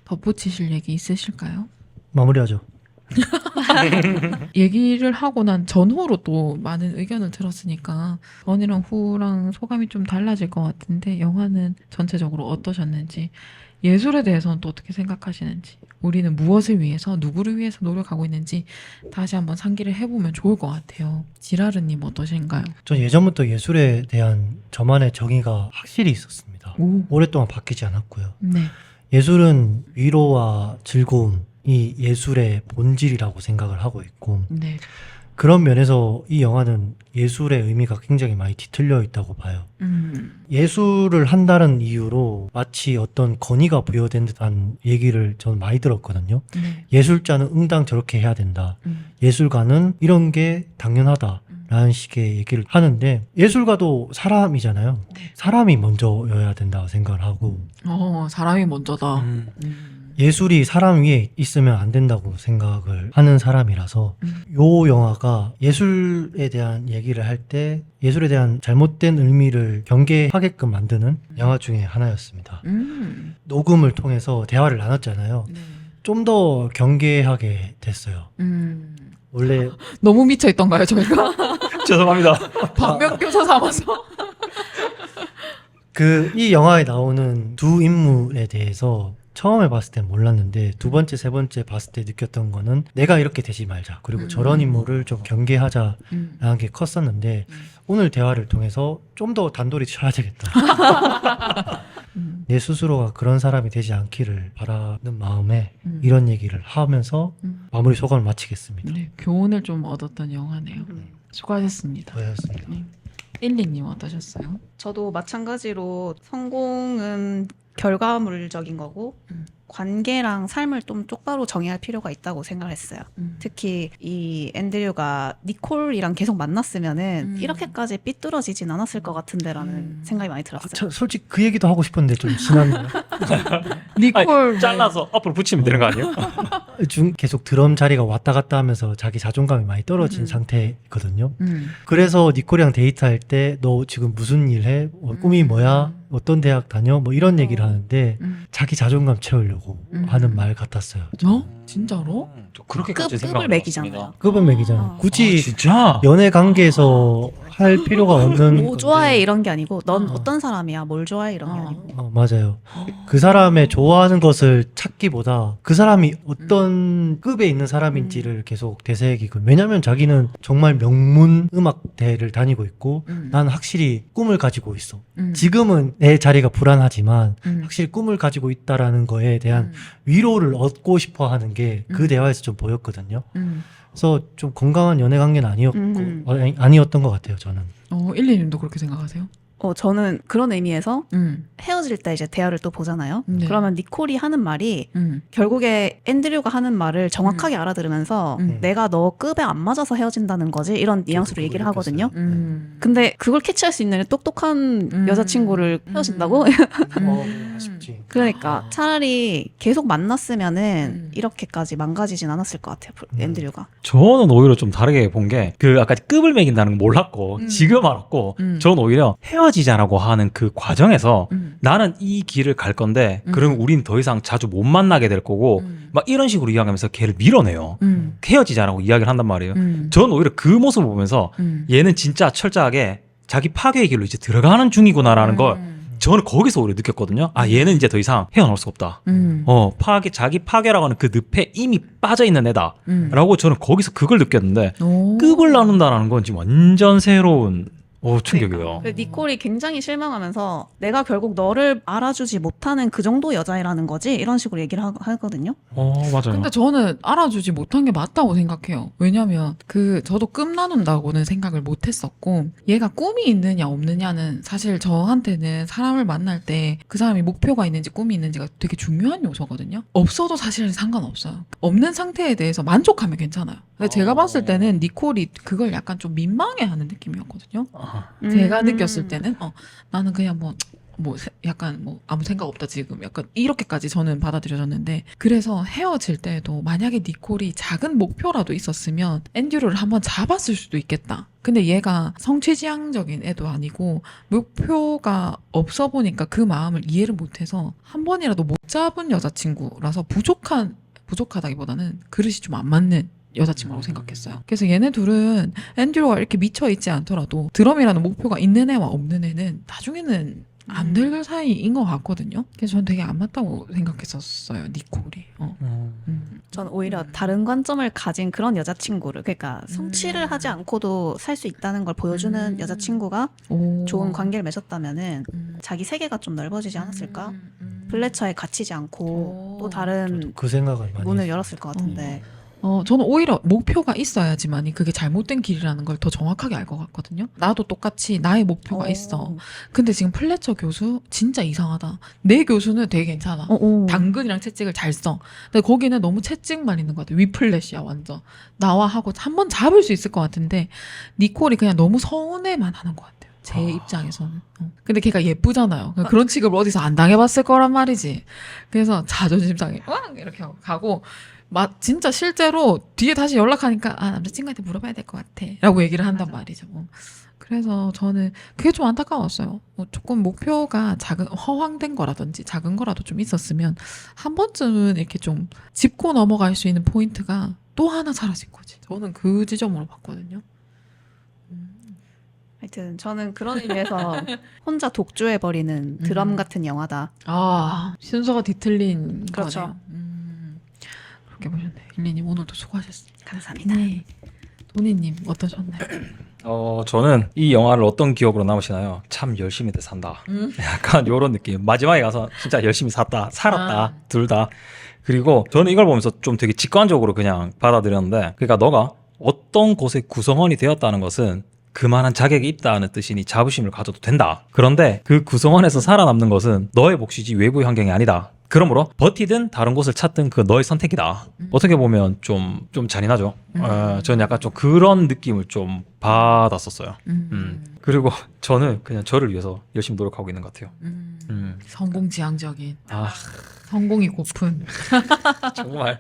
덧붙이실 얘기 있으실까요? 마무리하죠. 얘기를 하고 난 전후로 또 많은 의견을 들었으니까 전이랑 후랑 소감이 좀 달라질 것 같은데 영화는 전체적으로 어떠셨는지 예술에 대해서는 또 어떻게 생각하시는지 우리는 무엇을 위해서 누구를 위해서 노력하고 있는지 다시 한번 상기를 해보면 좋을 것 같아요. 지라르님 어떠신가요? 전 예전부터 예술에 대한 저만의 정의가 확실히 있었습니다. 오랫동안 바뀌지 않았고요. 네. 예술은 위로와 즐거움 이 예술의 본질이라고 생각을 하고 있고 네. 그런 면에서 이 영화는 예술의 의미가 굉장히 많이 뒤틀려 있다고 봐요. 예술을 한다는 이유로 마치 어떤 권위가 부여된 듯한 얘기를 저는 많이 들었거든요. 네. 예술자는 응당 저렇게 해야 된다. 예술가는 이런 게 당연하다. 라는 식의 얘기를 하는데 예술가도 사람이잖아요. 네. 사람이 먼저여야 된다고 생각을 하고 사람이 먼저다. 예술이 사람 위에 있으면 안 된다고 생각을 하는 사람이라서 요 영화가 예술에 대한 얘기를 할 때 예술에 대한 잘못된 의미를 경계하게끔 만드는 영화 중에 하나였습니다. 녹음을 통해서 대화를 나눴잖아요. 네. 좀 더 경계하게 됐어요. 원래 너무 미쳐 있던가요, 저희가? 죄송합니다. 반면교사 삼아서. 이 영화에 나오는 두 인물에 대해서 처음에 봤을 땐 몰랐는데 두 번째, 세 번째 봤을 때 느꼈던 거는 내가 이렇게 되지 말자. 그리고 저런 인물을 좀 경계하자라는 게 컸었는데 오늘 대화를 통해서 좀 더 단돌이 쳐야 되겠다. 내 스스로가 그런 사람이 되지 않기를 바라는 마음에 이런 얘기를 하면서 마무리 소감을 마치겠습니다. 네, 교훈을 좀 얻었던 영화네요. 수고하셨습니다. 고맙습니다. 네. 1리님 어떠셨어요? 저도 마찬가지로 성공은 결과물적인 거고 관계랑 삶을 좀 똑바로 정의할 필요가 있다고 생각했어요. 특히 이 앤드류가 니콜이랑 계속 만났으면은 이렇게까지 삐뚤어지진 않았을 것 같은데라는 생각이 많이 들었어요. 저 솔직히 그 얘기도 하고 싶었는데 좀 지났네요. 니콜 잘라서 앞으로 붙이면 되는 거 아니에요? 계속 드럼 자리가 왔다 갔다 하면서 자기 자존감이 많이 떨어진 상태거든요. 음. 그래서 니콜이랑 데이트할 때 너 지금 무슨 일 해? 꿈이 뭐야? 어떤 대학 다녀? 뭐 이런 얘기를 하는데 자기 자존감 채우려고 하는 말 같았어요. 진짜로? 저 그렇게까지 급을 생각을 매기잖아요. 해봤습니다. 급은 매기잖아요. 굳이 진짜? 연애 관계에서 할 필요가 없는 뭐 좋아해 이런 게 아니고 넌 어. 어떤 사람이야 뭘 좋아해 이런 게 아니고 맞아요. 그 사람의 좋아하는 것을 찾기보다 그 사람이 어떤 급에 있는 사람인지를 계속 되새기고 왜냐면 자기는 정말 명문 음악대를 다니고 있고 난 확실히 꿈을 가지고 있어. 지금은 내 자리가 불안하지만 확실히 꿈을 가지고 있다라는 거에 대한 위로를 얻고 싶어 하는 게 그 대화에서 좀 보였거든요. 그래서 좀 건강한 연애 관계는 아니었던 것 같아요, 저는. 1리님도 그렇게 생각하세요? 저는 그런 의미에서 헤어질 때 이제 대화를 또 보잖아요. 네. 그러면 니콜이 하는 말이 결국에 앤드류가 하는 말을 정확하게 알아들으면서 내가 너 급에 안 맞아서 헤어진다는 거지 이런 뉘앙스로 얘기를 하거든요. 근데 그걸 캐치할 수 있는 똑똑한 여자친구를 헤어진다고? 아쉽지. 그러니까 차라리 계속 만났으면은 이렇게까지 망가지진 않았을 것 같아요. 앤드류가. 저는 오히려 좀 다르게 본 게 그 아까 급을 매긴다는 건 몰랐고 지금 알았고 저는 오히려 헤어지자라고 하는 그 과정에서 나는 이 길을 갈 건데 그러면 우린 더 이상 자주 못 만나게 될 거고 막 이런 식으로 이야기하면서 걔를 밀어내요. 헤어지자라고 이야기를 한단 말이에요. 저는 오히려 그 모습을 보면서 얘는 진짜 철저하게 자기 파괴의 길로 이제 들어가는 중이구나라는 걸 저는 거기서 오히려 느꼈거든요. 아, 얘는 이제 더 이상 헤어나올 수가 없다. 자기 파괴라고 하는 그 늪에 이미 빠져 있는 애다. 라고 저는 거기서 그걸 느꼈는데, 급을 나눈다라는 건 지금 완전 새로운 충격이에요. 그러니까. 니콜이 굉장히 실망하면서 내가 결국 너를 알아주지 못하는 그 정도 여자애라는 거지 이런 식으로 얘기를 하거든요. 맞아요. 근데 저는 알아주지 못한 게 맞다고 생각해요. 왜냐면 저도 꿈 나눈다고는 생각을 못 했었고 얘가 꿈이 있느냐 없느냐는 사실 저한테는 사람을 만날 때 그 사람이 목표가 있는지 꿈이 있는지가 되게 중요한 요소거든요. 없어도 사실은 상관없어요. 없는 상태에 대해서 만족하면 괜찮아요. 근데 제가 봤을 때는 니콜이 그걸 약간 좀 민망해하는 느낌이었거든요. 제가 느꼈을 때는 나는 그냥 약간 아무 생각 없다 지금 약간 이렇게까지 저는 받아들여졌는데 그래서 헤어질 때도 만약에 니콜이 작은 목표라도 있었으면 앤드류를 한번 잡았을 수도 있겠다. 근데 얘가 성취지향적인 애도 아니고 목표가 없어 보니까 그 마음을 이해를 못해서 한 번이라도 못 잡은 여자친구라서 부족하다기보다는 그릇이 좀 안 맞는 여자친구라고 생각했어요. 그래서 얘네 둘은 앤드류가 이렇게 미쳐있지 않더라도 드럼이라는 목표가 있는 애와 없는 애는 나중에는 안 늙을 사이인 것 같거든요. 그래서 저는 되게 안 맞다고 생각했었어요. 니콜이. 저는 오히려 다른 관점을 가진 그런 여자친구를 그러니까 성취를 하지 않고도 살 수 있다는 걸 보여주는 여자친구가 좋은 관계를 맺었다면은 자기 세계가 좀 넓어지지 않았을까? 플래처에 갇히지 않고 또 다른 저도 그 생각을 많이 문을 했어요. 열었을 것 같은데. 저는 오히려 목표가 있어야지만이 그게 잘못된 길이라는 걸 더 정확하게 알 것 같거든요. 나도 똑같이 나의 목표가 있어. 근데 지금 플래처 교수 진짜 이상하다. 내 교수는 되게 괜찮아. 당근이랑 채찍을 잘 써. 근데 거기는 너무 채찍만 있는 것 같아. 위플래시야 완전. 나와 하고 한번 잡을 수 있을 것 같은데 니콜이 그냥 너무 서운해만 하는 것 같아요. 제 입장에서는. 근데 걔가 예쁘잖아요. 그런 취급을 어디서 안 당해봤을 거란 말이지. 그래서 자존심 상해. 왕 이렇게 하고 가고 진짜 실제로 뒤에 다시 연락하니까 남자친구한테 물어봐야 될 것 같아 라고 얘기를 한단 말이죠. 그래서 저는 그게 좀 안타까웠어요. 조금 목표가 허황된 거라든지 작은 거라도 좀 있었으면 한 번쯤은 이렇게 좀 짚고 넘어갈 수 있는 포인트가 또 하나 사라진 거지. 저는 그 지점으로 봤거든요. 하여튼 저는 그런 의미에서 혼자 독주해버리는 드럼 같은 영화다. 순서가 뒤틀린 그렇죠. 거네요. 그렇게 보셨네요. 일리님 오늘도 수고하셨습니다. 감사합니다. 네. 도니님 어떠셨나요? 저는 이 영화를 어떤 기억으로 남으시나요? 참 열심히들 산다. 약간 요런 느낌. 마지막에 가서 진짜 열심히 살았다. 둘 다. 그리고 저는 이걸 보면서 좀 되게 직관적으로 그냥 받아들였는데, 그러니까 너가 어떤 곳의 구성원이 되었다는 것은 그만한 자격이 있다는 뜻이니 자부심을 가져도 된다. 그런데 그 구성원에서 살아남는 것은 너의 몫이지 외부의 환경이 아니다. 그러므로 버티든 다른 곳을 찾든 그 너의 선택이다. 어떻게 보면 좀 잔인하죠. 저는 약간 좀 그런 느낌을 좀 받았었어요. 그리고 저는 그냥 저를 위해서 열심히 노력하고 있는 것 같아요. 성공지향적인 성공이 고픈 정말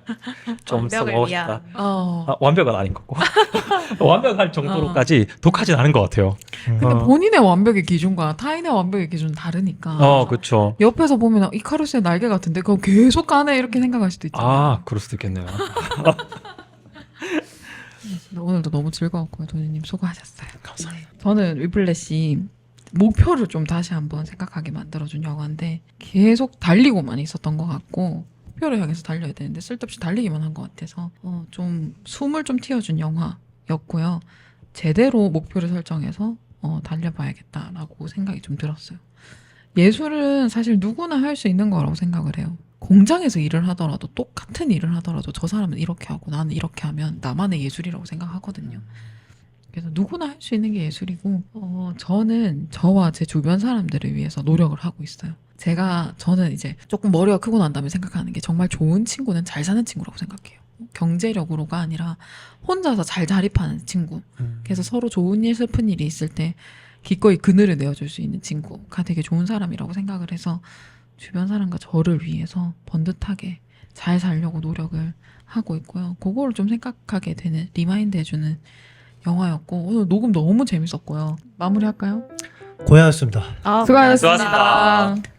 좀 완벽을 써보고 위한. 싶다. 완벽은 아닌 것 같고 완벽할 정도로까지 독하진 않은 것 같아요. 근데 본인의 완벽의 기준과 타인의 완벽의 기준은 다르니까. 그렇죠. 옆에서 보면 이카루스의 날개 같은데 그거 계속 가네 이렇게 생각할 수도 있잖아요. 그럴 수도 있겠네요. 오늘도 너무 즐거웠고요. 도니님 수고하셨어요. 감사합니다. 저는 위플래시 목표를 좀 다시 한번 생각하게 만들어준 영화인데 계속 달리고만 있었던 것 같고 목표를 향해서 달려야 되는데 쓸데없이 달리기만 한 것 같아서 좀 숨을 좀 틔워준 영화였고요. 제대로 목표를 설정해서 달려봐야겠다라고 생각이 좀 들었어요. 예술은 사실 누구나 할 수 있는 거라고 생각을 해요. 공장에서 일을 하더라도 똑같은 일을 하더라도 저 사람은 이렇게 하고 나는 이렇게 하면 나만의 예술이라고 생각하거든요. 그래서 누구나 할 수 있는 게 예술이고 저는 저와 제 주변 사람들을 위해서 노력을 하고 있어요. 저는 이제 조금 머리가 크고 난 다음에 생각하는 게 정말 좋은 친구는 잘 사는 친구라고 생각해요. 경제력으로가 아니라 혼자서 잘 자립하는 친구. 그래서 서로 좋은 일 슬픈 일이 있을 때 기꺼이 그늘을 내어줄 수 있는 친구가 되게 좋은 사람이라고 생각을 해서 주변 사람과 저를 위해서 번듯하게 잘 살려고 노력을 하고 있고요. 그거를 좀 생각하게 되는 리마인드 해주는 영화였고 오늘 녹음 너무 재밌었고요. 마무리할까요? 고생하셨습니다. 수고하셨습니다. 수고하셨습니다.